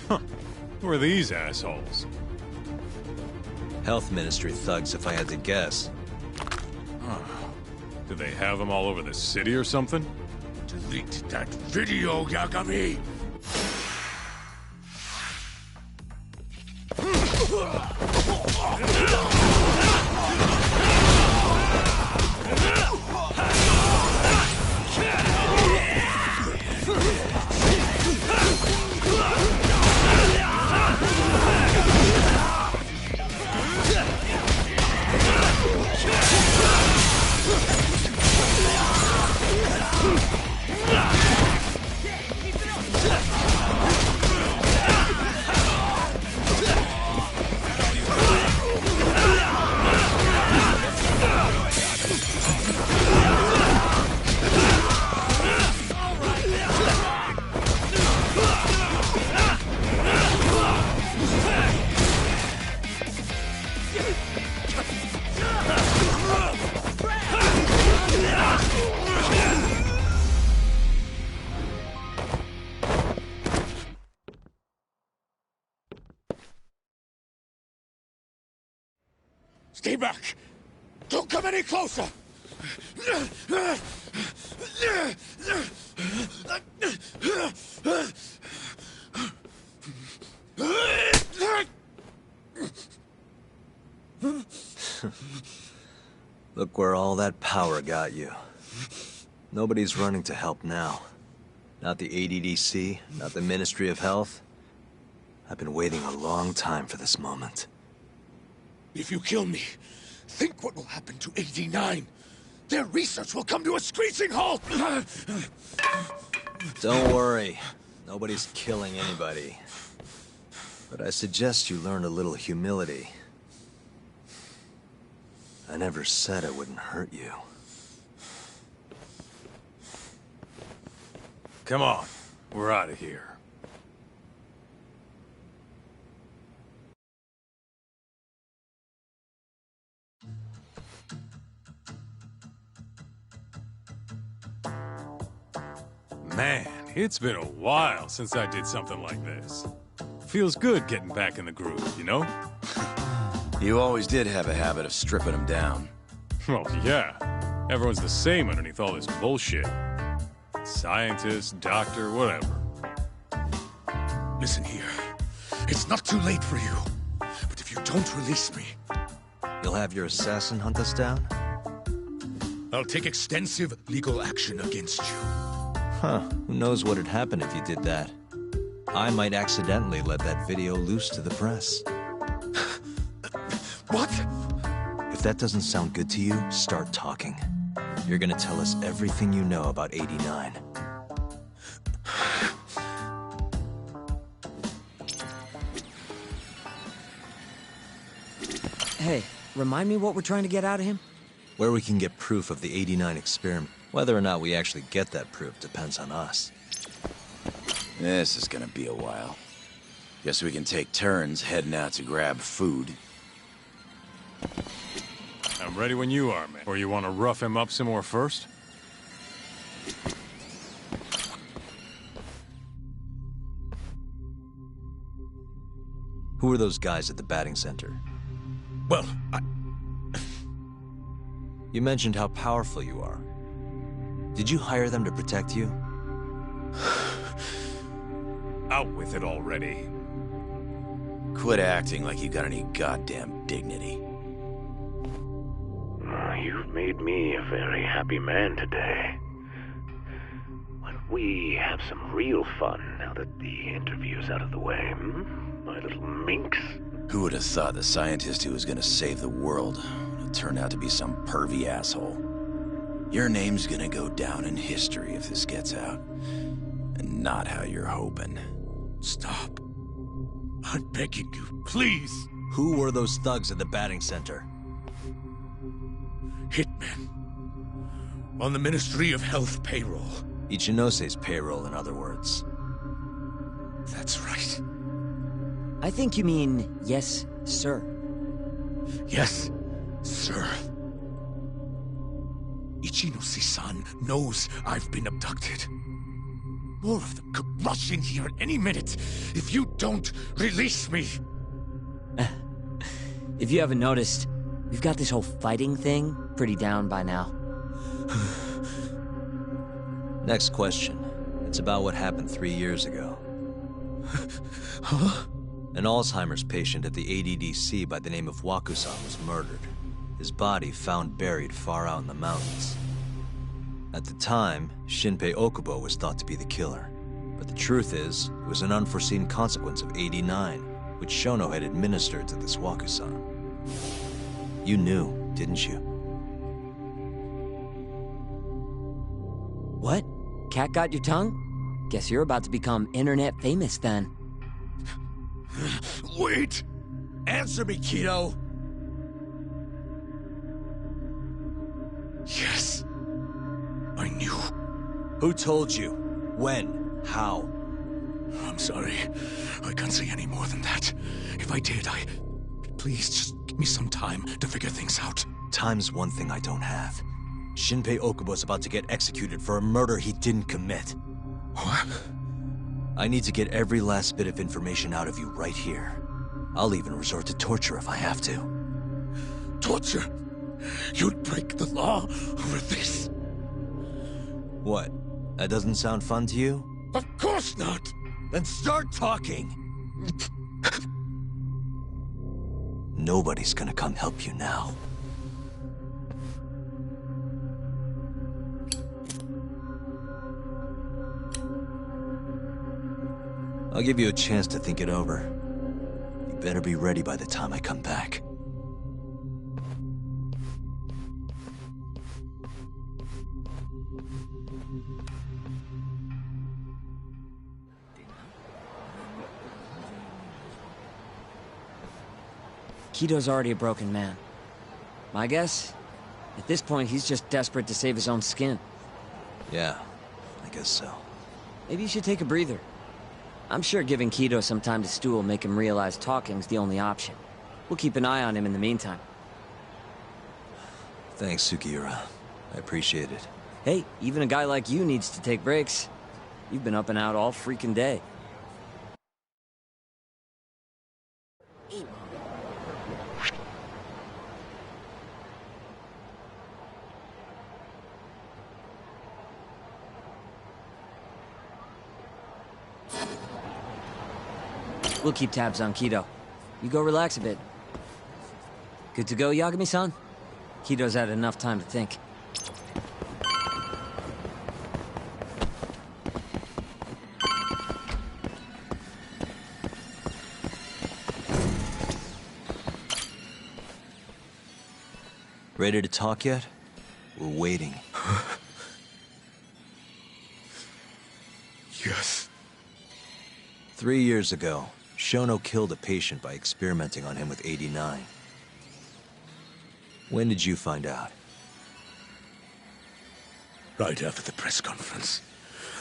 Huh. Who are these assholes? Health Ministry thugs, if I had to guess. Do they have them all over the city or something? Delete that video, Yagami! Stay back! Don't come any closer! Look where all that power got you. Nobody's running to help now. Not the ADDC, not the Ministry of Health. I've been waiting a long time for this moment. If you kill me, think what will happen to 89. Their research will come to a screeching halt! Don't worry. Nobody's killing anybody. But I suggest you learn a little humility. I never said I wouldn't hurt you. Come on, we're out of here. Man, it's been a while since I did something like this. Feels good getting back in the groove, you know? You always did have a habit of stripping them down. Well, yeah. Everyone's the same underneath all this bullshit. Scientist, doctor, whatever. Listen here. It's not too late for you. But if you don't release me... You'll have your assassin hunt us down? I'll take extensive legal action against you. Huh. Who knows what'd happen if you did that? I might accidentally let that video loose to the press. What? If that doesn't sound good to you, start talking. You're gonna tell us everything you know about 89. Hey, remind me what we're trying to get out of him? Where we can get proof of the 89 experiment. Whether or not we actually get that proof depends on us. This is gonna be a while. Guess we can take turns heading out to grab food. I'm ready when you are, man. Or you want to rough him up some more first? Who are those guys at the batting center? Well, You mentioned how powerful you are. Did you hire them to protect you? Out with it already. Quit acting like you got any goddamn dignity. You've made me a very happy man today. Why don't we have some real fun now that the interview's out of the way, my little minx? Who would have thought the scientist who was gonna save the world would turn out to be some pervy asshole? Your name's gonna go down in history if this gets out. And not how you're hoping. Stop. I'm begging you, please. Who were those thugs at the batting center? Hitmen. On the Ministry of Health payroll. Ichinose's payroll, in other words. That's right. I think you mean yes, sir. Yes, sir. Ichinose-san knows I've been abducted. More of them could rush in here at any minute if you don't release me. If you haven't noticed, we've got this whole fighting thing pretty down by now. Next question. It's about what happened 3 years ago. Huh? An Alzheimer's patient at the ADDC by the name of Wakusan was murdered. His body found buried far out in the mountains. At the time, Shinpei Okubo was thought to be the killer. But the truth is, it was an unforeseen consequence of 89, which Shono had administered to this Wakusan. You knew, didn't you? What? Cat got your tongue? Guess you're about to become internet famous then. Wait! Answer me, Kido! Yes. I knew. Who told you? When? How? I'm sorry. I can't say any more than that. If I did, Please, just give me some time to figure things out. Time's one thing I don't have. Shinpei Okubo's about to get executed for a murder he didn't commit. What? I need to get every last bit of information out of you right here. I'll even resort to torture if I have to. Torture? You'd break the law over this? What? That doesn't sound fun to you? Of course not! Then start talking! Nobody's gonna come help you now. I'll give you a chance to think it over. You better be ready by the time I come back. Kido's already a broken man. My guess? At this point, he's just desperate to save his own skin. Yeah, I guess so. Maybe you should take a breather. I'm sure giving Kido some time to stew will make him realize talking's the only option. We'll keep an eye on him in the meantime. Thanks, Sugiura. I appreciate it. Hey, even a guy like you needs to take breaks. You've been up and out all freaking day. We'll keep tabs on Kido. You go relax a bit. Good to go, Yagami-san? Kido's had enough time to think. Ready to talk yet? We're waiting. Yes. 3 years ago, Shono killed a patient by experimenting on him with 89. When did you find out? Right after the press conference.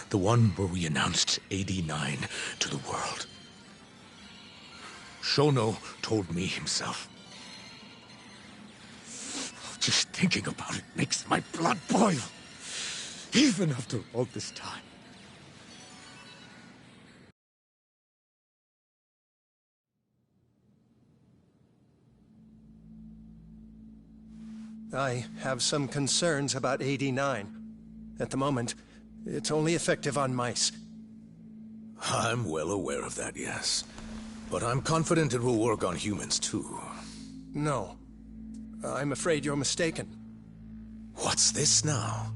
The one where we announced 89 to the world. Shono told me himself. Just thinking about it makes my blood boil. Even after all this time. I have some concerns about 89. At the moment, it's only effective on mice. I'm well aware of that, yes. But I'm confident it will work on humans, too. No. I'm afraid you're mistaken. What's this now?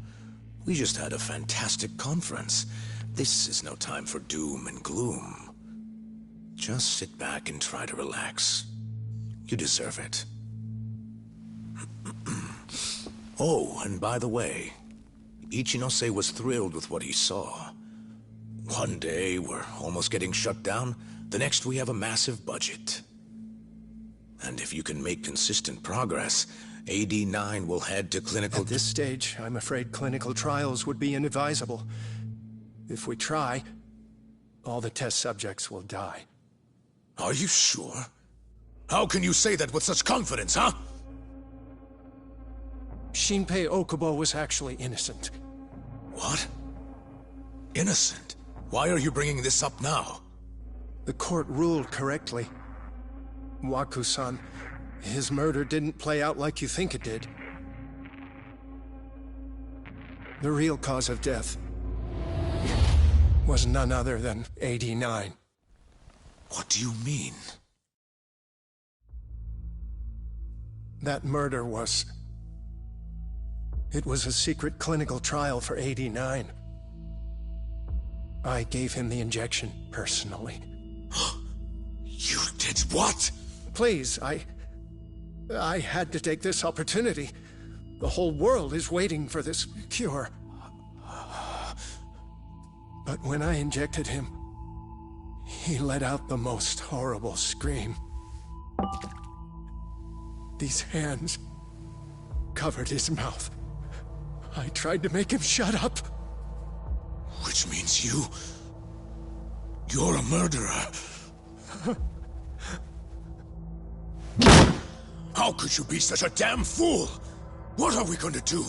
We just had a fantastic conference. This is no time for doom and gloom. Just sit back and try to relax. You deserve it. Oh, and by the way, Ichinose was thrilled with what he saw. One day, we're almost getting shut down. The next, we have a massive budget. And if you can make consistent progress, AD9 will head to clinical... At this stage, I'm afraid clinical trials would be inadvisable. If we try, all the test subjects will die. Are you sure? How can you say that with such confidence, huh? Shinpei Okubo was actually innocent. What? Innocent? Why are you bringing this up now? The court ruled correctly. Waku-san, his murder didn't play out like you think it did. The real cause of death was none other than 89. What do you mean? That murder was... It was a secret clinical trial for 89. I gave him the injection, personally. You did what? Please, I had to take this opportunity. The whole world is waiting for this cure. But when I injected him, he let out the most horrible scream. These hands covered his mouth. I tried to make him shut up. Which means you're a murderer. How could you be such a damn fool? What are we going to do?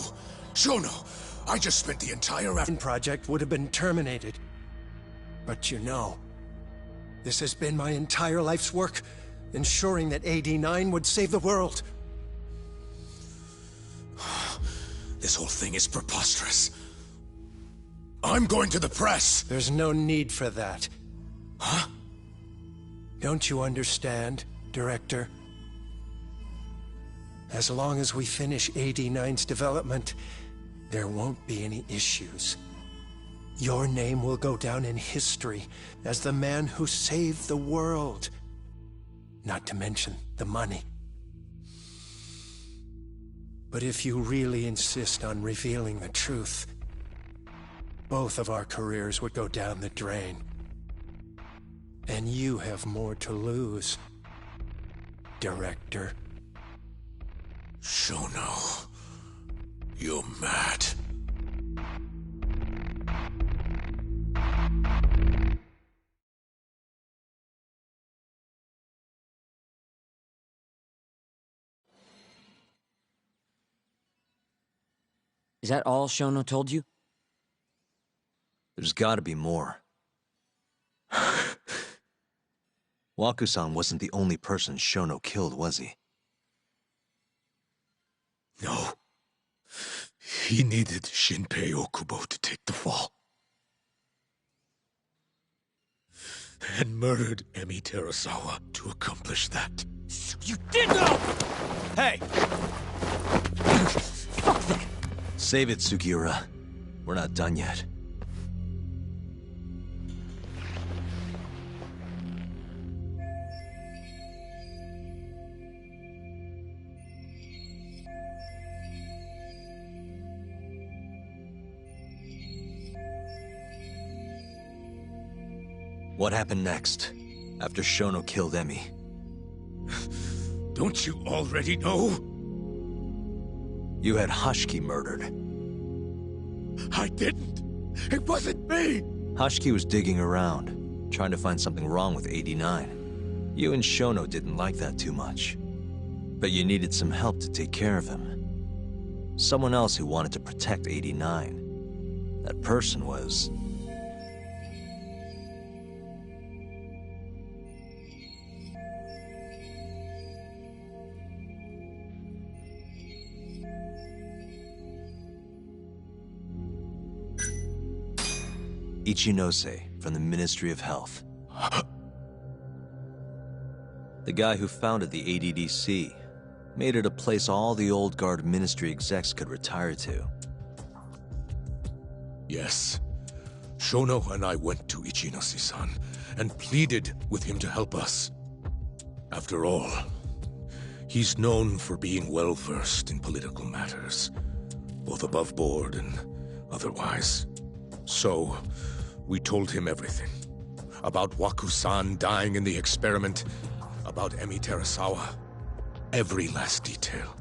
Shono, I just spent the entire project would have been terminated. But you know, this has been my entire life's work, ensuring that AD9 would save the world. This whole thing is preposterous. I'm going to the press! There's no need for that. Huh? Don't you understand, Director? As long as we finish AD9's development, there won't be any issues. Your name will go down in history as the man who saved the world. Not to mention the money. But if you really insist on revealing the truth, both of our careers would go down the drain. And you have more to lose, Director. Shono, you're mad. Is that all Shono told you? There's gotta be more. Waku-san wasn't the only person Shono killed, was he? No. He needed Shinpei Okubo to take the fall. And murdered Emi Terasawa to accomplish that. You did know! Hey! Save it, Sugiura. We're not done yet. What happened next, after Shono killed Emi? Don't you already know? You had Hashiki murdered. I didn't. It wasn't me. Hashiki was digging around, trying to find something wrong with 89. You and Shono didn't like that too much. But you needed some help to take care of him. Someone else who wanted to protect 89. That person was... Ichinose from the Ministry of Health. The guy who founded the ADDC made it a place all the old guard ministry execs could retire to. Yes. Shono and I went to Ichinose-san and pleaded with him to help us. After all, he's known for being well-versed in political matters, both above board and otherwise. So, we told him everything. About Waku-san dying in the experiment, about Emi Terasawa. Every last detail.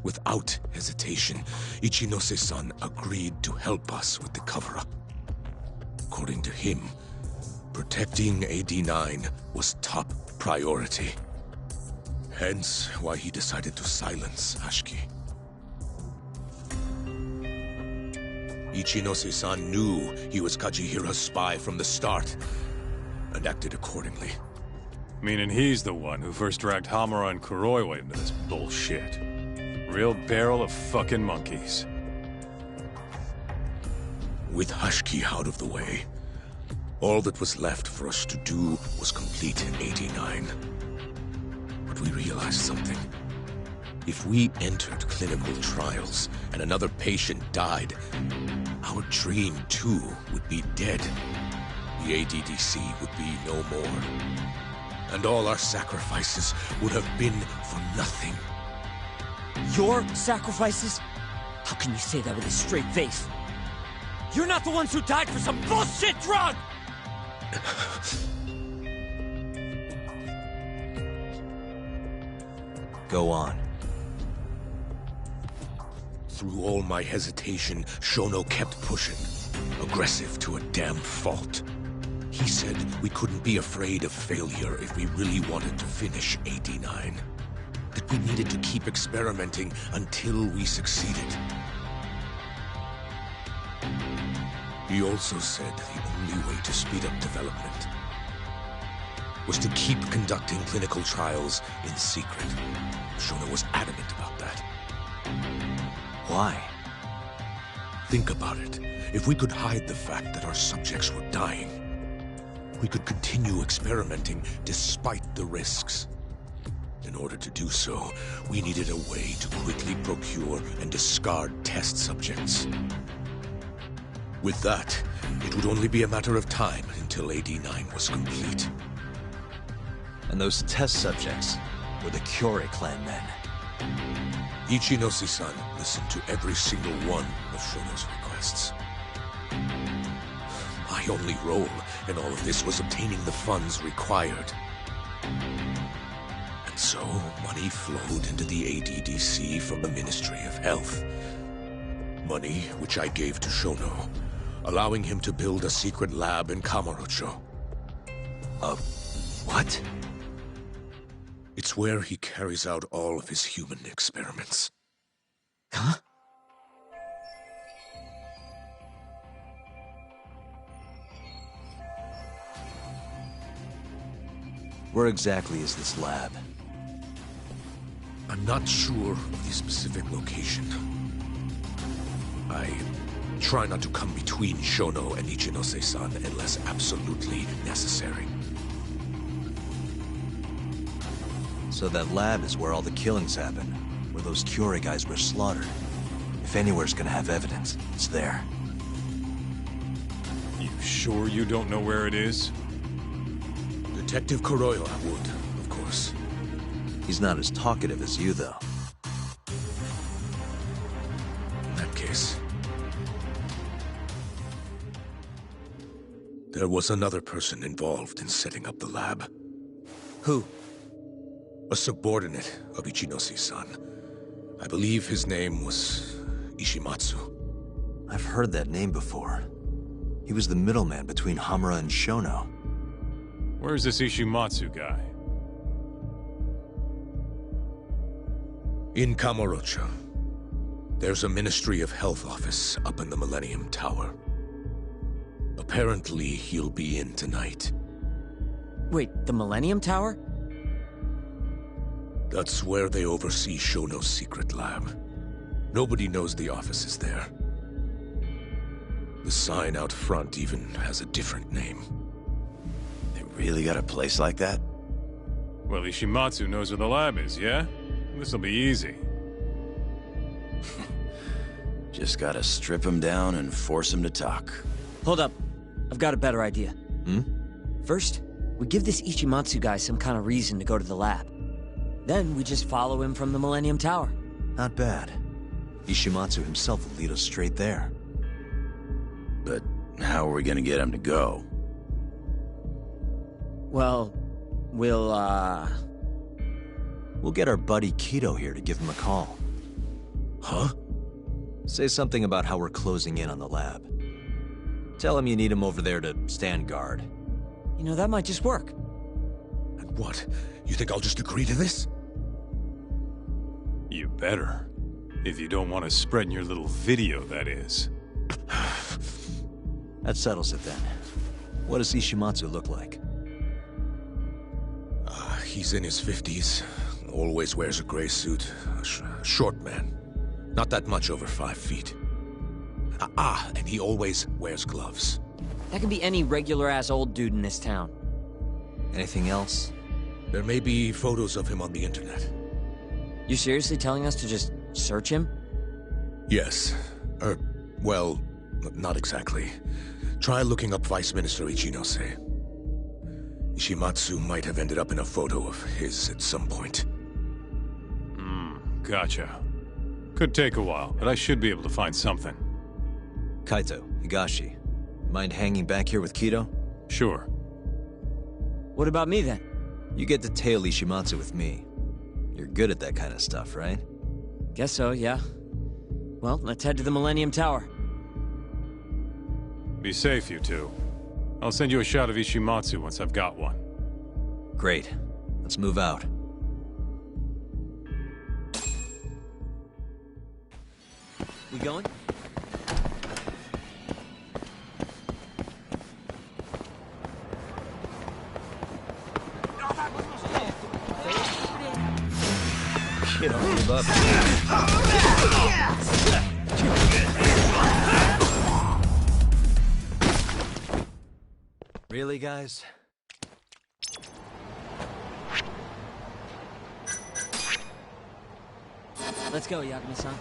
Without hesitation, Ichinose-san agreed to help us with the cover-up. According to him, Protecting AD-9 was top priority. Hence why he decided to silence Ashiki. Ichinose-san knew he was Kajihira's spy from the start, and acted accordingly. Meaning he's the one who first dragged Hamura and Kuroiwa into this bullshit. Real barrel of fucking monkeys. With Hashiki out of the way, all that was left for us to do was complete AD-9. But we realized something. If we entered clinical trials and another patient died, our dream too would be dead. The ADDC would be no more. And all our sacrifices would have been for nothing. Your sacrifices? How can you say that with a straight face? You're not the ones who died for some bullshit drug! Go on. Through all my hesitation, Shono kept pushing. Aggressive to a damn fault. He said we couldn't be afraid of failure if we really wanted to finish AD-9. That we needed to keep experimenting until we succeeded. He also said the only way to speed up development was to keep conducting clinical trials in secret. Shono was adamant about that. Why? Think about it. If we could hide the fact that our subjects were dying, we could continue experimenting despite the risks. In order to do so, we needed a way to quickly procure and discard test subjects. With that, it would only be a matter of time until AD-9 was complete. And those test subjects were the Kyorei clan men. Ichinose-san listened to every single one of Shono's requests. My only role in all of this was obtaining the funds required. And so, money flowed into the ADDC from the Ministry of Health. Money which I gave to Shono, allowing him to build a secret lab in Kamurocho. What? It's where he carries out all of his human experiments. Huh? Where exactly is this lab? I'm not sure of the specific location. I try not to come between Shono and Ichinose-san unless absolutely necessary. So that lab is where all the killings happen, where those Kyorei guys were slaughtered. If anywhere's gonna have evidence, it's there. You sure you don't know where it is? Detective Kuroiwa would, of course. He's not as talkative as you, though. In that case... there was another person involved in setting up the lab. Who? A subordinate of Ichinose-san. I believe his name was Ishimatsu. I've heard that name before. He was the middleman between Hamura and Shono. Where's this Ishimatsu guy? In Kamurocho. There's a Ministry of Health office up in the Millennium Tower. Apparently, he'll be in tonight. Wait, the Millennium Tower? That's where they oversee Shono's secret lab. Nobody knows the office is there. The sign out front even has a different name. They really got a place like that? Well, Ishimatsu knows where the lab is, yeah? This'll be easy. Just gotta strip him down and force him to talk. Hold up. I've got a better idea. Hmm? First, we give this Ichimatsu guy some kind of reason to go to the lab. Then we just follow him from the Millennium Tower. Not bad. Ishimatsu himself will lead us straight there. But how are we gonna get him to go? Well, we'll get our buddy Kido here to give him a call. Huh? Say something about how we're closing in on the lab. Tell him you need him over there to stand guard. You know, that might just work. And what? You think I'll just agree to this? You better. If you don't want to spread in your little video, that is. That settles it then. What does Ishimatsu look like? He's in his 50s. Always wears a gray suit. Short man. Not that much over 5 feet. And he always wears gloves. That can be any regular-ass old dude in this town. Anything else? There may be photos of him on the internet. You seriously telling us to just search him? Yes. Well, not exactly. Try looking up Vice Minister Ichinose. Ishimatsu might have ended up in a photo of his at some point. Gotcha. Could take a while, but I should be able to find something. Kaito, Higashi, mind hanging back here with Kido? Sure. What about me then? You get to tail Ishimatsu with me. You're good at that kind of stuff, right? Guess so, yeah. Well, let's head to the Millennium Tower. Be safe, you two. I'll send you a shot of Ishimatsu once I've got one. Great. Let's move out. We going? You don't give up. Really, guys? Let's go, Yagami-san.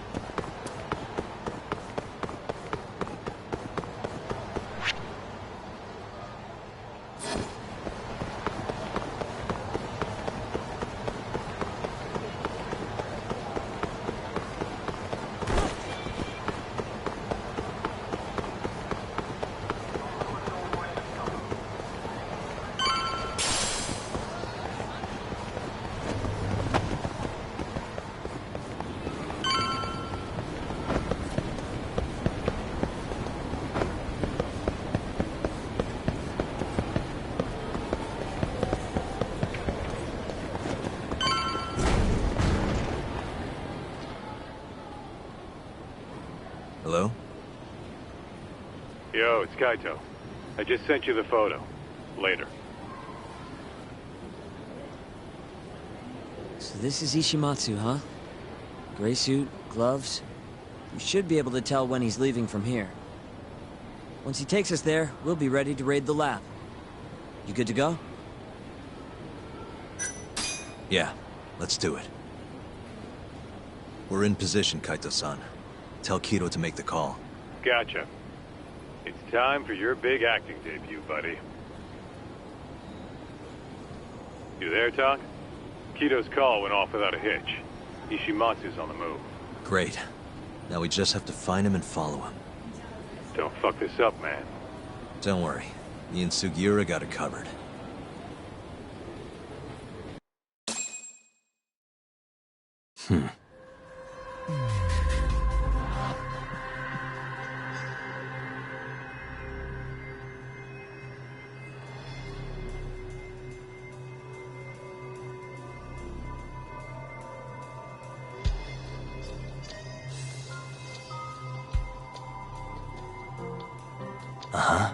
Hello? Yo, it's Kaito. I just sent you the photo. Later. So this is Ishimatsu, huh? Gray suit, gloves. You should be able to tell when he's leaving from here. Once he takes us there, we'll be ready to raid the lab. You good to go? Yeah, let's do it. We're in position, Kaito-san. Tell Kido to make the call. Gotcha. It's time for your big acting debut, buddy. You there, Talk? Kido's call went off without a hitch. Ishimatsu's on the move. Great. Now we just have to find him and follow him. Don't fuck this up, man. Don't worry. Me and Sugiura got it covered. Uh-huh.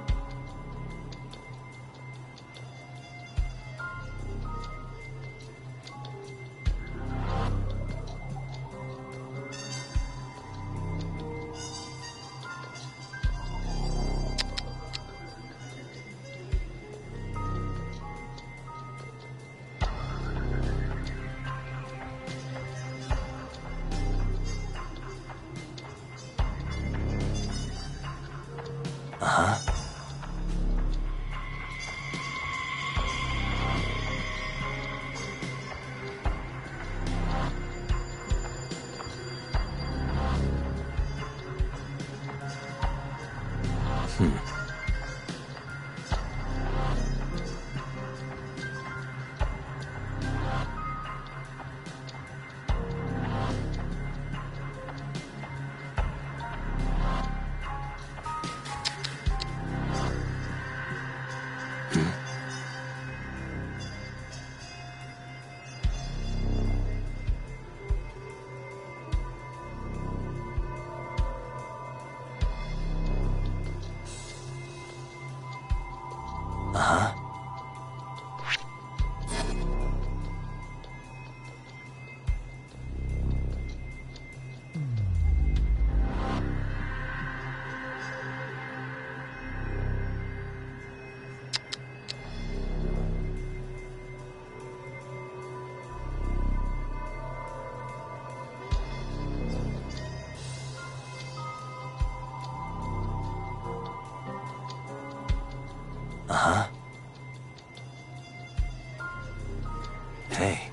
Uh-huh. Hey.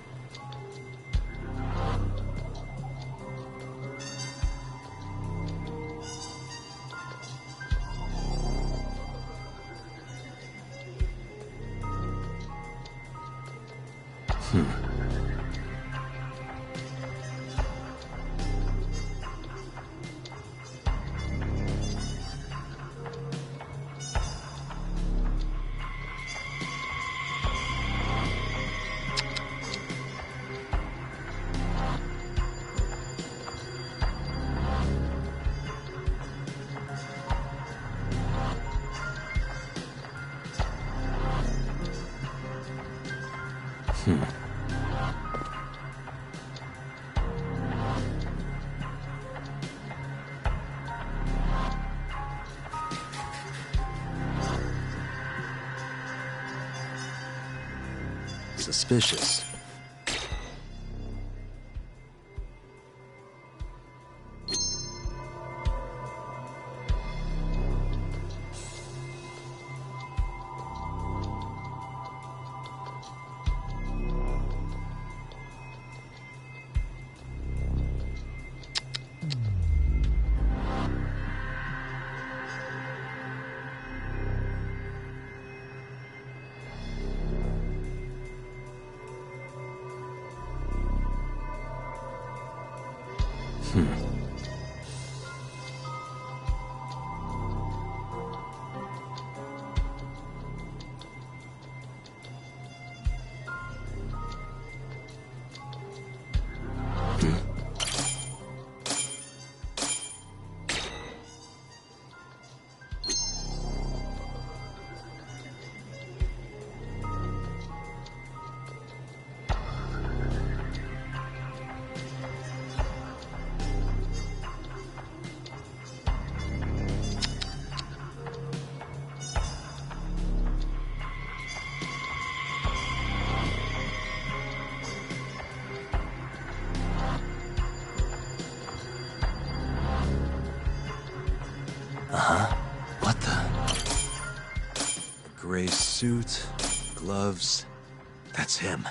Suspicious. What the? A gray suit, gloves. That's him.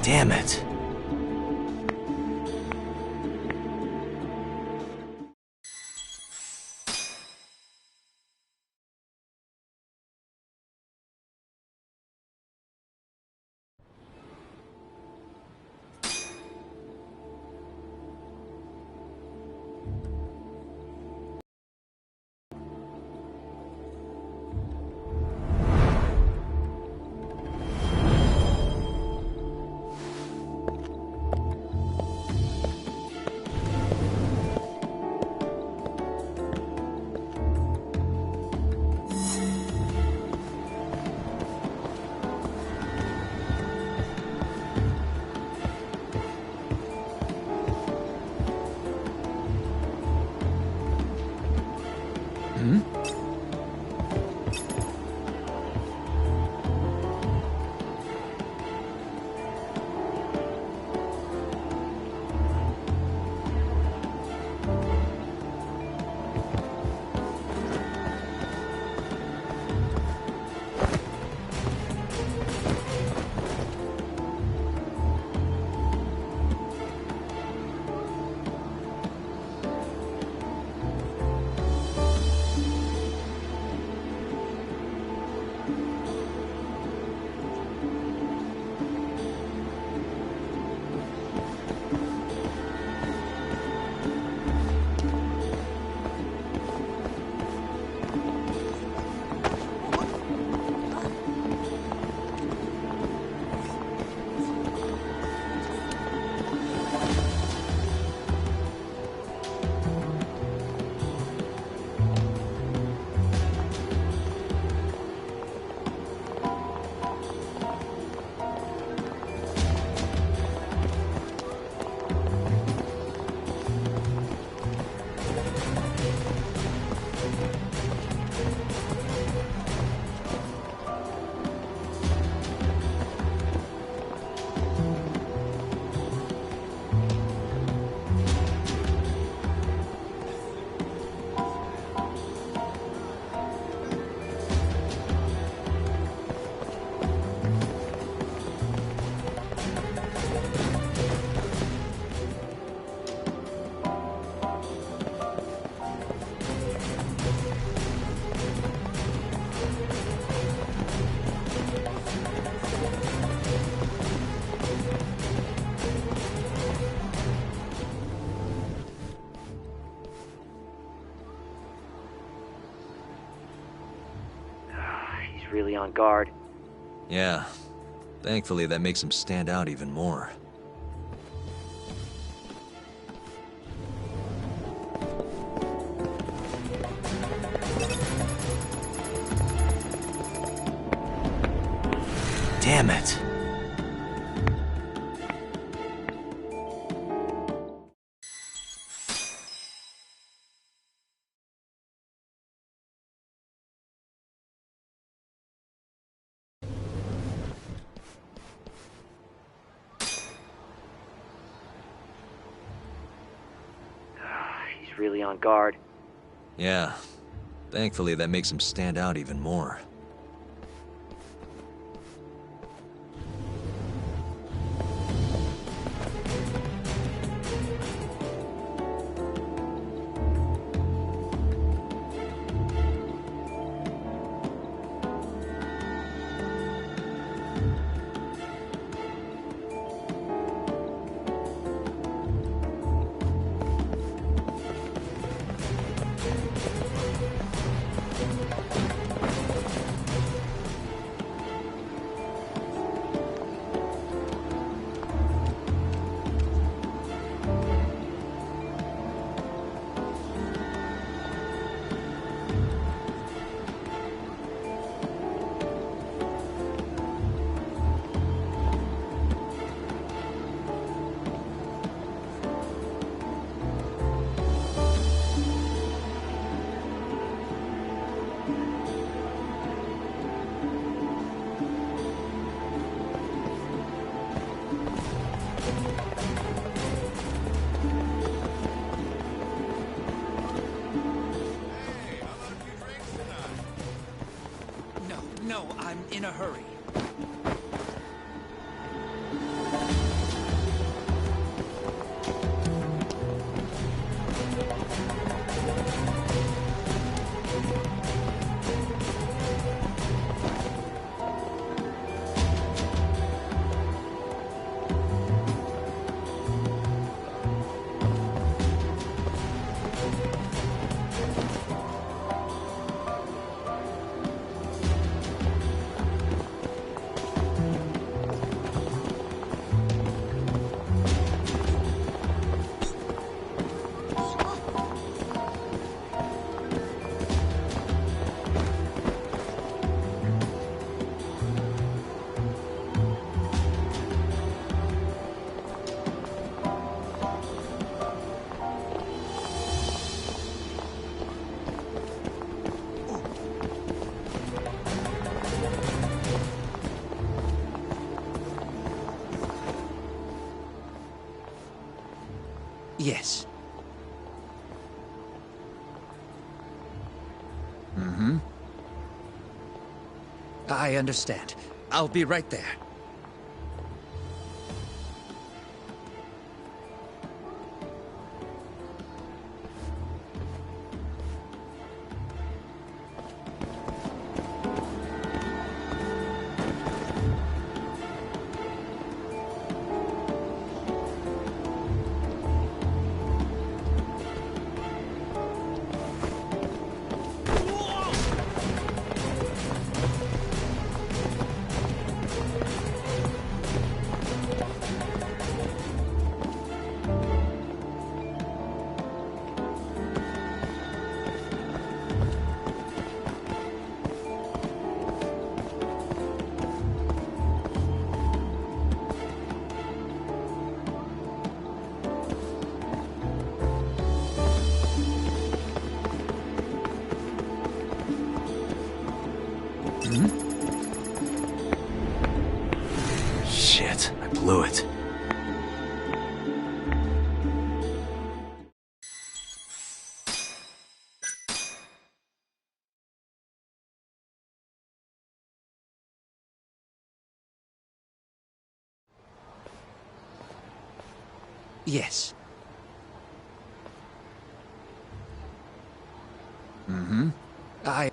Damn it. really on guard. Yeah. Thankfully, that makes him stand out even more. Damn it! He's really on guard. Yeah. Thankfully, that makes him stand out even more. No, I'm in a hurry. Yes. Mm-hmm. I understand. I'll be right there. Shit, I blew it. Yes. Mm-hmm. I...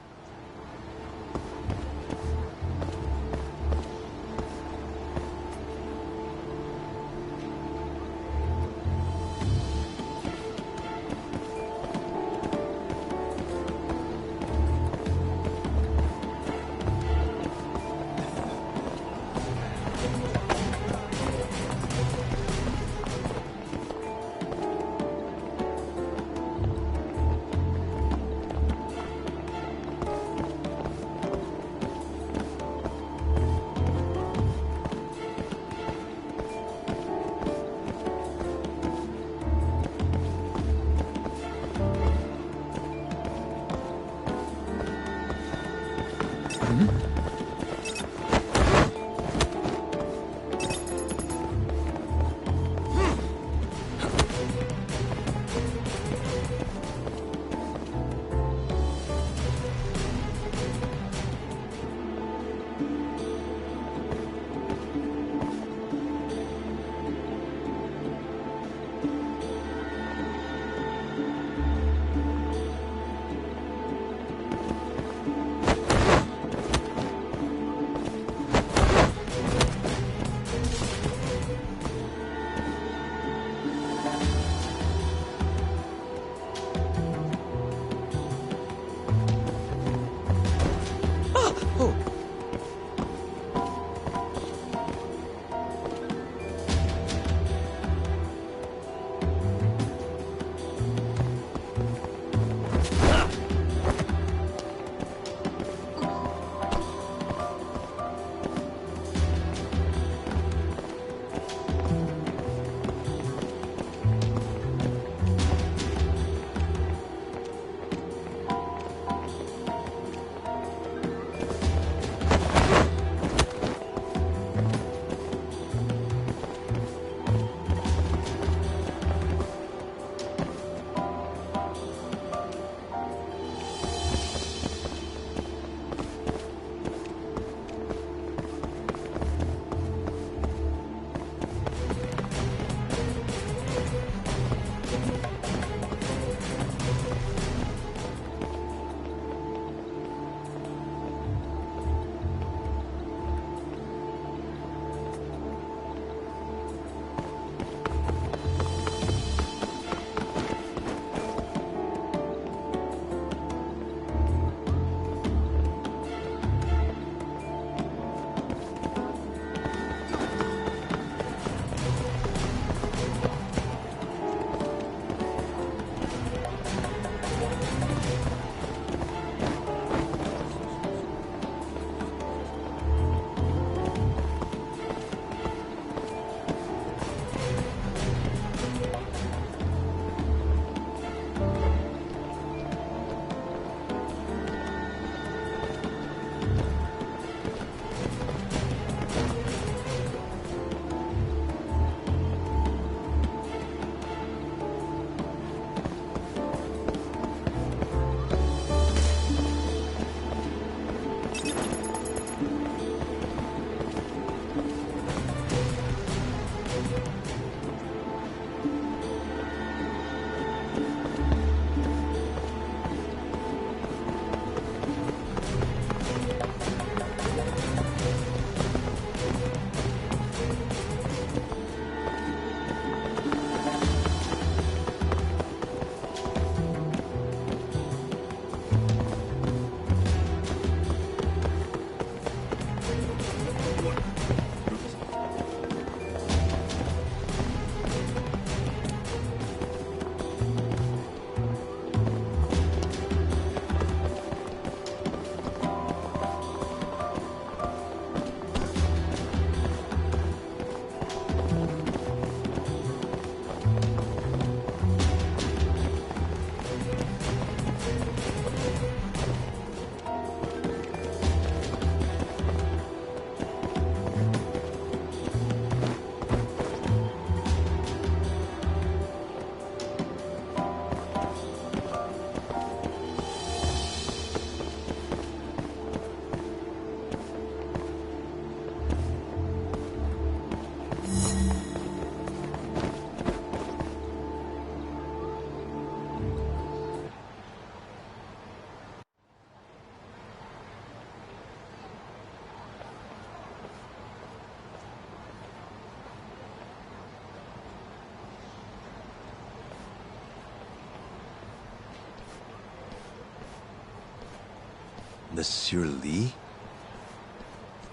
Monsieur Lee?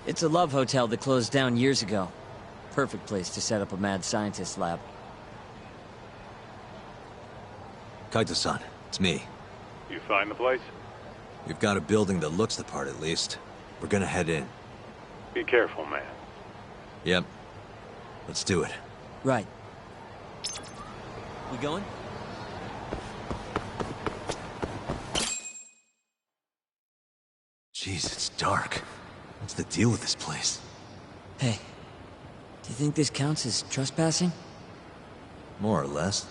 It's a love hotel that closed down years ago. Perfect place to set up a mad scientist lab. Kaito-san, it's me. You find the place? We've got a building that looks the part at least. We're gonna head in. Be careful, man. Yep. Let's do it. Right. We going? Jeez, it's dark. What's the deal with this place? Hey, do you think this counts as trespassing? More or less.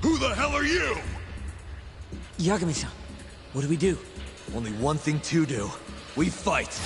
Who the hell are you? Yagami-san, what do we do? Only one thing to do. We fight!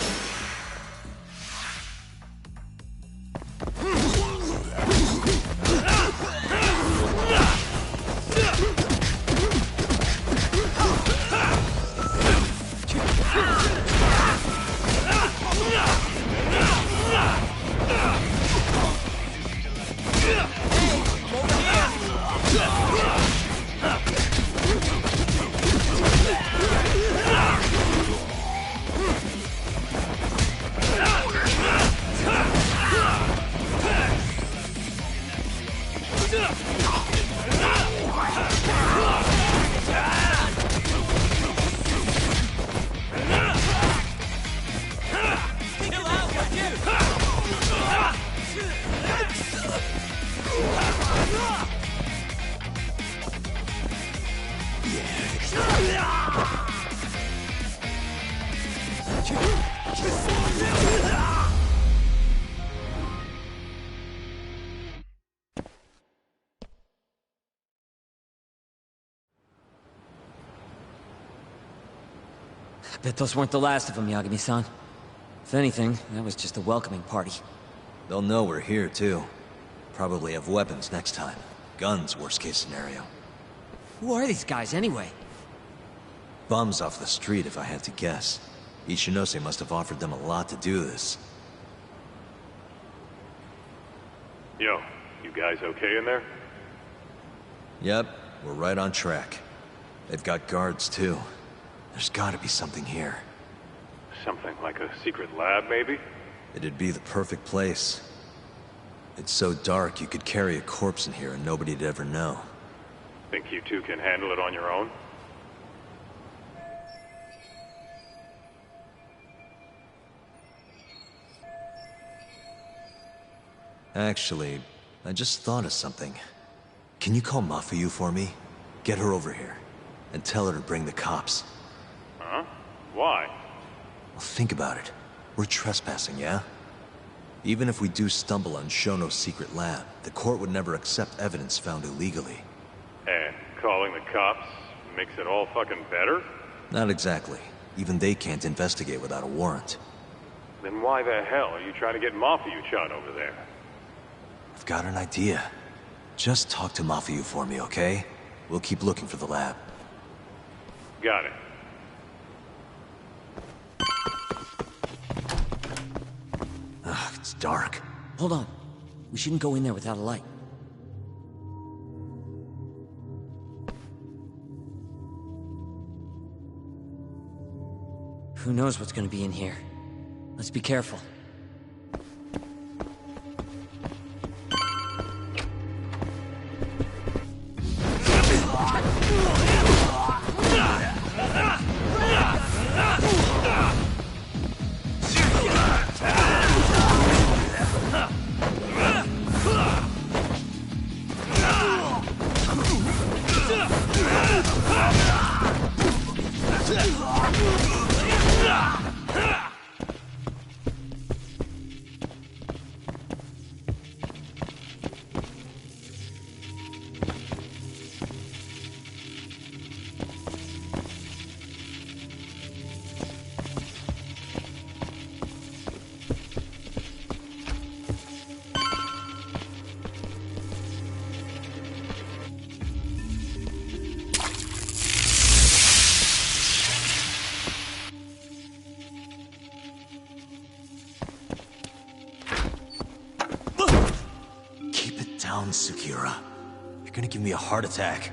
Bet those weren't the last of them, Yagami-san. If anything, that was just a welcoming party. They'll know we're here, too. Probably have weapons next time. Guns, worst case scenario. Who are these guys, anyway? Bums off the street, if I had to guess. Ichinose must have offered them a lot to do this. Yo, you guys okay in there? Yep, we're right on track. They've got guards, too. There's gotta be something here. Something like a secret lab, maybe? It'd be the perfect place. It's so dark you could carry a corpse in here and nobody'd ever know. Think you two can handle it on your own? Actually, I just thought of something. Can you call Mafuyu for me? Get her over here. And tell her to bring the cops. Huh? Why? Well, think about it. We're trespassing, yeah? Even if we do stumble on Shono's secret lab, the court would never accept evidence found illegally. And calling the cops makes it all fucking better? Not exactly. Even they can't investigate without a warrant. Then why the hell are you trying to get Mafuyu-chan over there? I've got an idea. Just talk to Mafuyu for me, okay? We'll keep looking for the lab. Got it. Ugh, it's dark. Hold on. We shouldn't go in there without a light. Who knows what's gonna be in here? Let's be careful. down, Sekira. You're gonna give me a heart attack.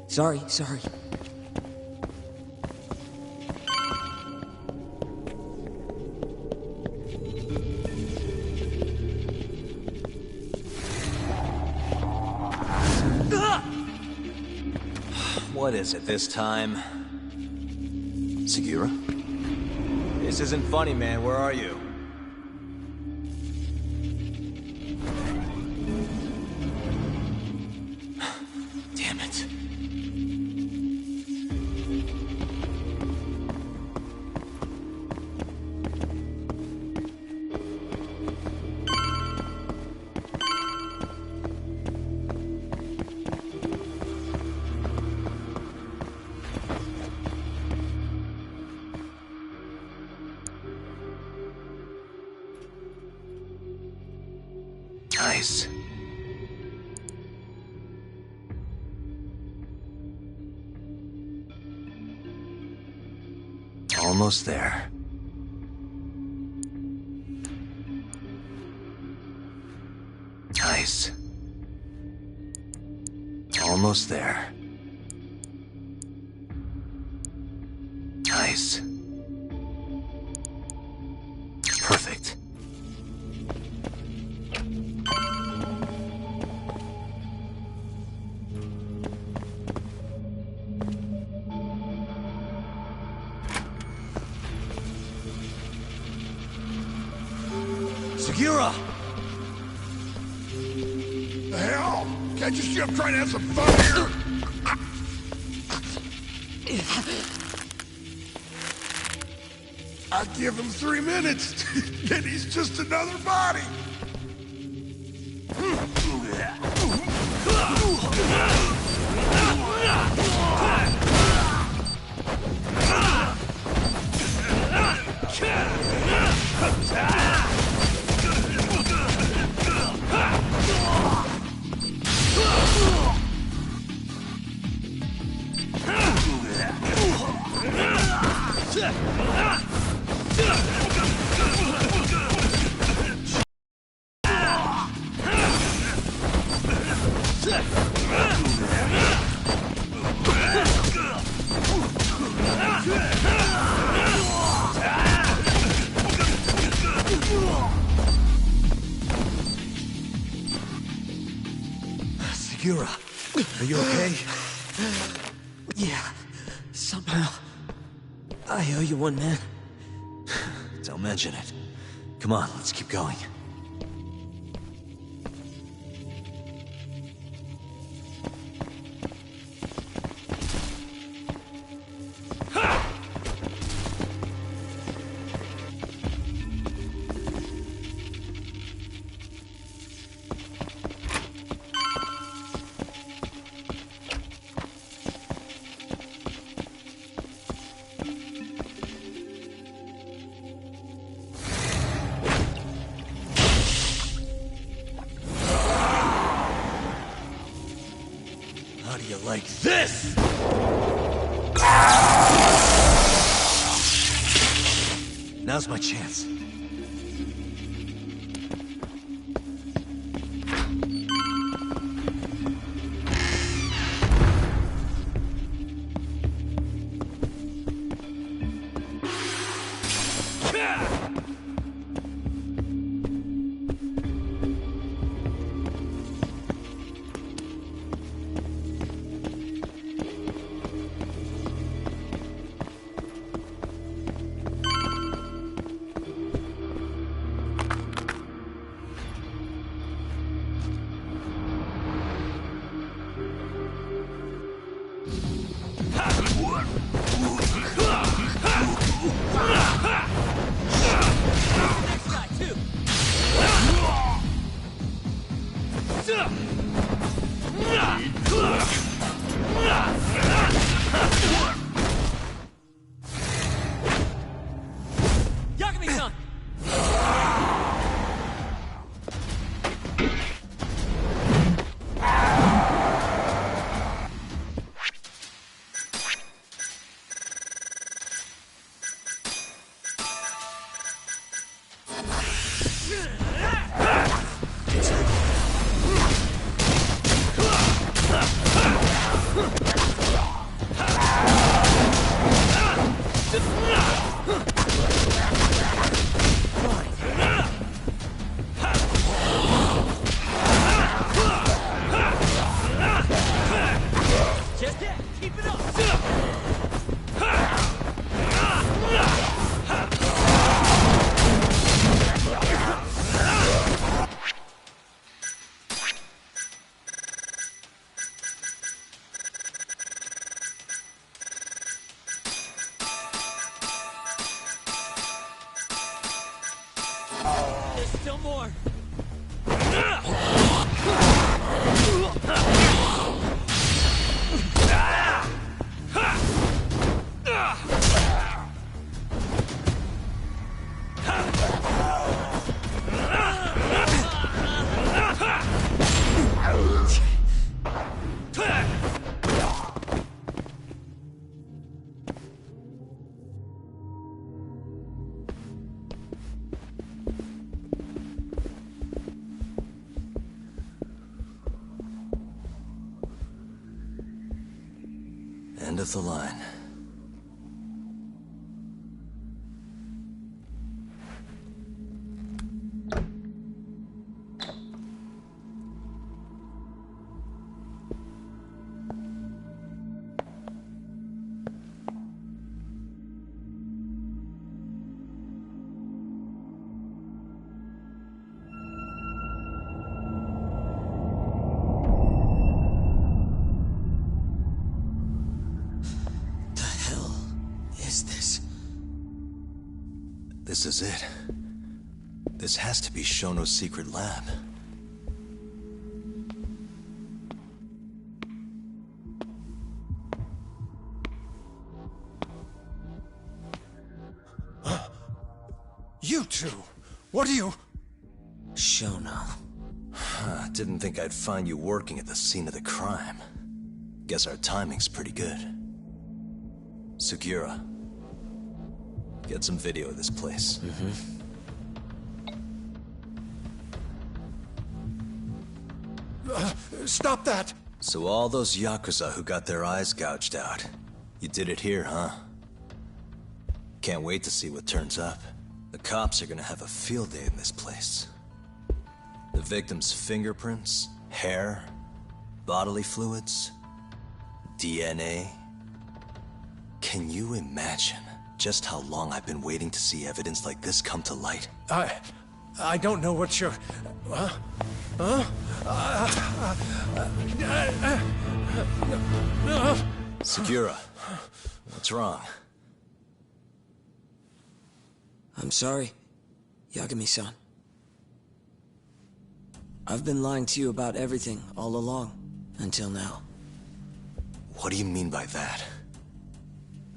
Sorry. What is it this time? Sekira? This isn't funny, man. Where are you? Damn it. Nice. Almost there. Nice. Almost there. Nice. Perfect. Sekira! The hell? Can't you see I'm trying to have some fun here? I give him 3 minutes, then he's just another body. Sekira, are you okay? Yeah, somehow. I owe you one, man. Don't mention it. Come on, let's keep going. How do you like this? Now's my chance. Yagami-san! Still more. End of the line. This is it. This has to be Shono's secret lab. You two! What are you... Shono. Didn't think I'd find you working at the scene of the crime. Guess our timing's pretty good. Sugiura. Get some video of this place. Stop that! So all those Yakuza who got their eyes gouged out, you did it here, huh? Can't wait to see what turns up. The cops are gonna have a field day in this place. The victim's fingerprints, hair, bodily fluids, DNA. Can you imagine just how long I've been waiting to see evidence like this come to light? I don't know what you're... Sugiura, what's wrong? I'm sorry, Yagami-san. I've been lying to you about everything all along, until now. What do you mean by that?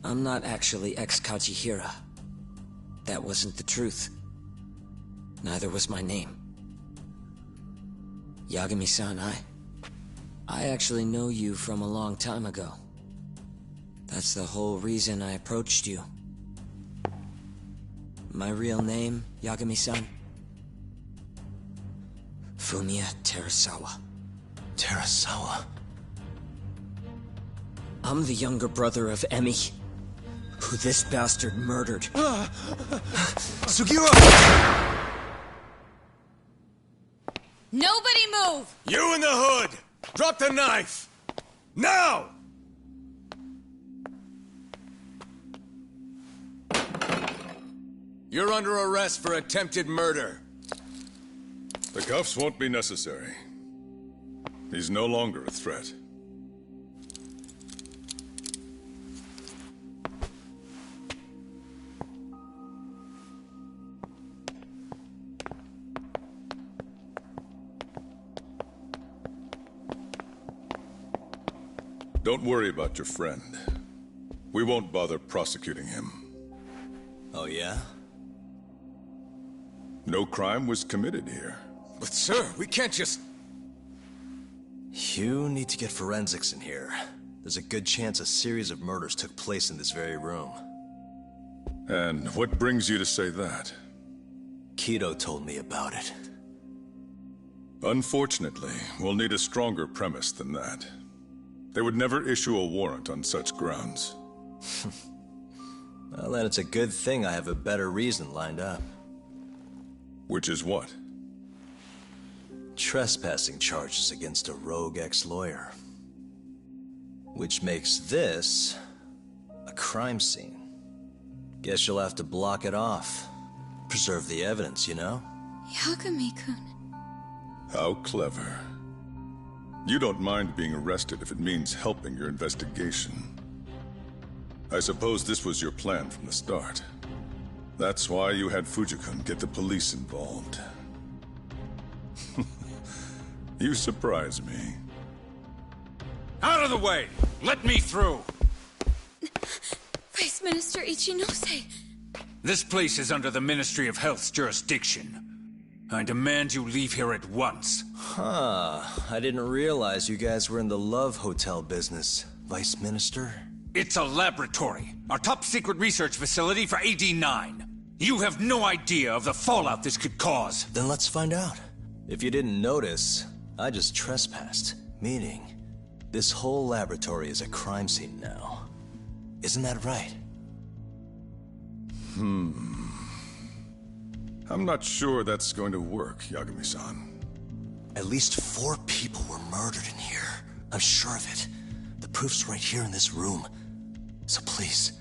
I'm not actually ex-Kajihira. That wasn't the truth. Neither was my name. Yagami-san, I actually know you from a long time ago. That's the whole reason I approached you. My real name, Yagami-san? Fumiya Terasawa. Terasawa? I'm the younger brother of Emi, who this bastard murdered. Sugiura! Nobody move! You in the hood! Drop the knife! Now! You're under arrest for attempted murder. The cuffs won't be necessary. He's no longer a threat. Don't worry about your friend. We won't bother prosecuting him. Oh, yeah? No crime was committed here. But sir, we can't just... You need to get forensics in here. There's a good chance a series of murders took place in this very room. And what brings you to say that? Kido told me about it. Unfortunately, we'll need a stronger premise than that. They would never issue a warrant on such grounds. Well, then it's a good thing I have a better reason lined up. Which is what? Trespassing charges against a rogue ex-lawyer. Which makes this a crime scene. Guess you'll have to block it off. Preserve the evidence, you know? Yagami-kun. How clever. You don't mind being arrested if it means helping your investigation. I suppose this was your plan from the start. That's why you had Fujikun get the police involved. You surprise me. Out of the way! Let me through! Vice Minister Ichinose. This place is under the Ministry of Health's jurisdiction. I demand you leave here at once. Huh. I didn't realize you guys were in the love hotel business, Vice Minister. It's a laboratory. Our top secret research facility for AD9. You have no idea of the fallout this could cause. Then let's find out. If you didn't notice, I just trespassed. Meaning, this whole laboratory is a crime scene now. Isn't that right? I'm not sure that's going to work, Yagami-san. At least 4 people were murdered in here. I'm sure of it. The proof's right here in this room. So please,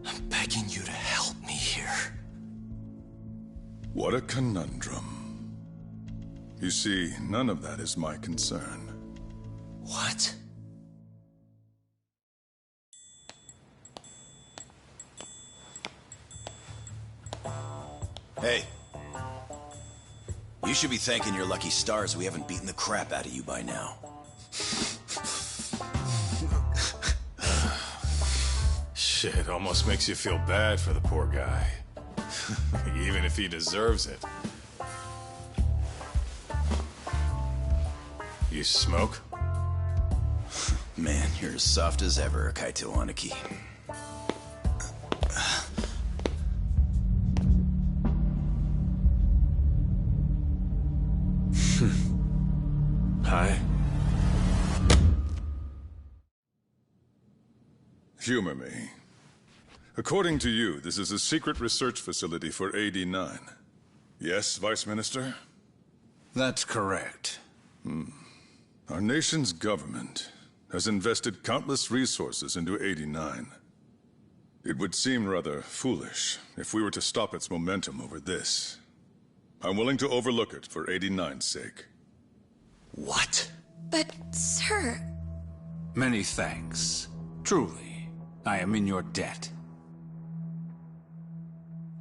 I'm begging you to help me here. What a conundrum. You see, none of that is my concern. What? Hey. You should be thanking your lucky stars we haven't beaten the crap out of you by now. Shit, almost makes you feel bad for the poor guy. Even if he deserves it. You smoke? Man, you're as soft as ever, Kaito Aniki. Hi. Humor me. According to you, this is a secret research facility for AD9. Yes, Vice Minister? That's correct. Our nation's government has invested countless resources into AD9. It would seem rather foolish if we were to stop its momentum over this. I'm willing to overlook it for AD9's sake. What? But, sir... Many thanks. Truly, I am in your debt.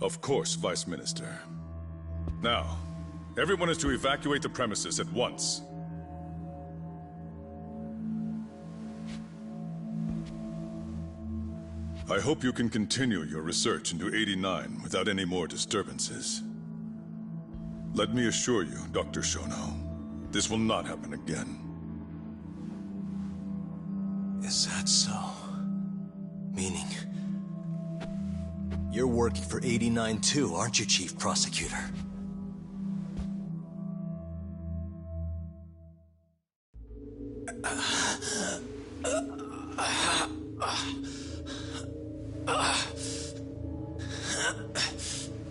Of course, Vice Minister. Now, everyone is to evacuate the premises at once. I hope you can continue your research into 89 without any more disturbances. Let me assure you, Dr. Shono, this will not happen again. Is that so? Meaning... you're working for 89 too, aren't you, Chief Prosecutor?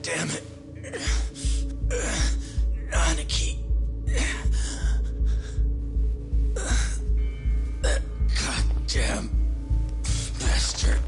Damn it. Aniki. That goddamn bastard.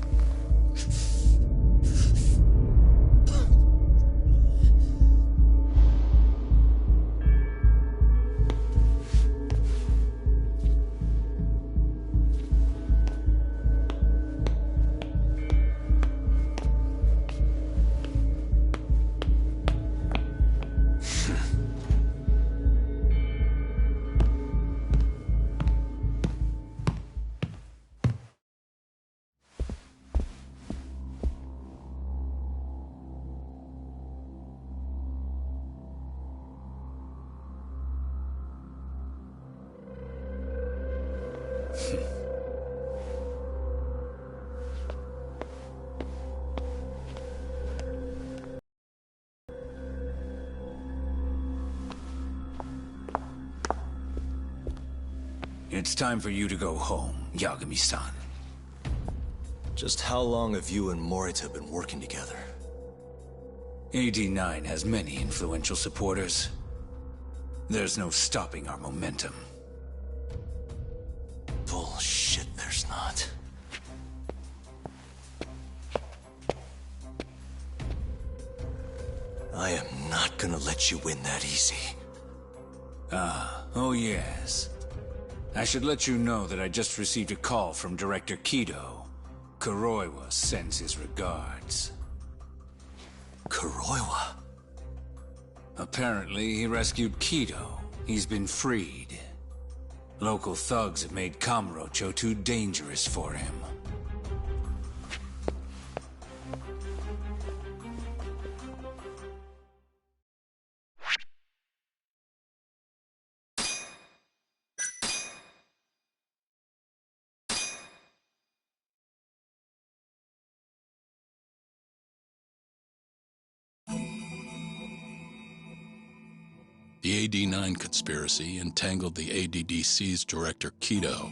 It's time for you to go home, Yagami-san. Just how long have you and Morita been working together? AD9 has many influential supporters. There's no stopping our momentum. Bullshit, there's not. I am not gonna let you win that easy. Oh yes. I should let you know that I just received a call from Director Kido. Kuroiwa sends his regards. Kuroiwa? Apparently, he rescued Kido He's been freed. Local thugs have made Kamurocho too dangerous for him. The AD-9 conspiracy entangled the ADDC's director Kido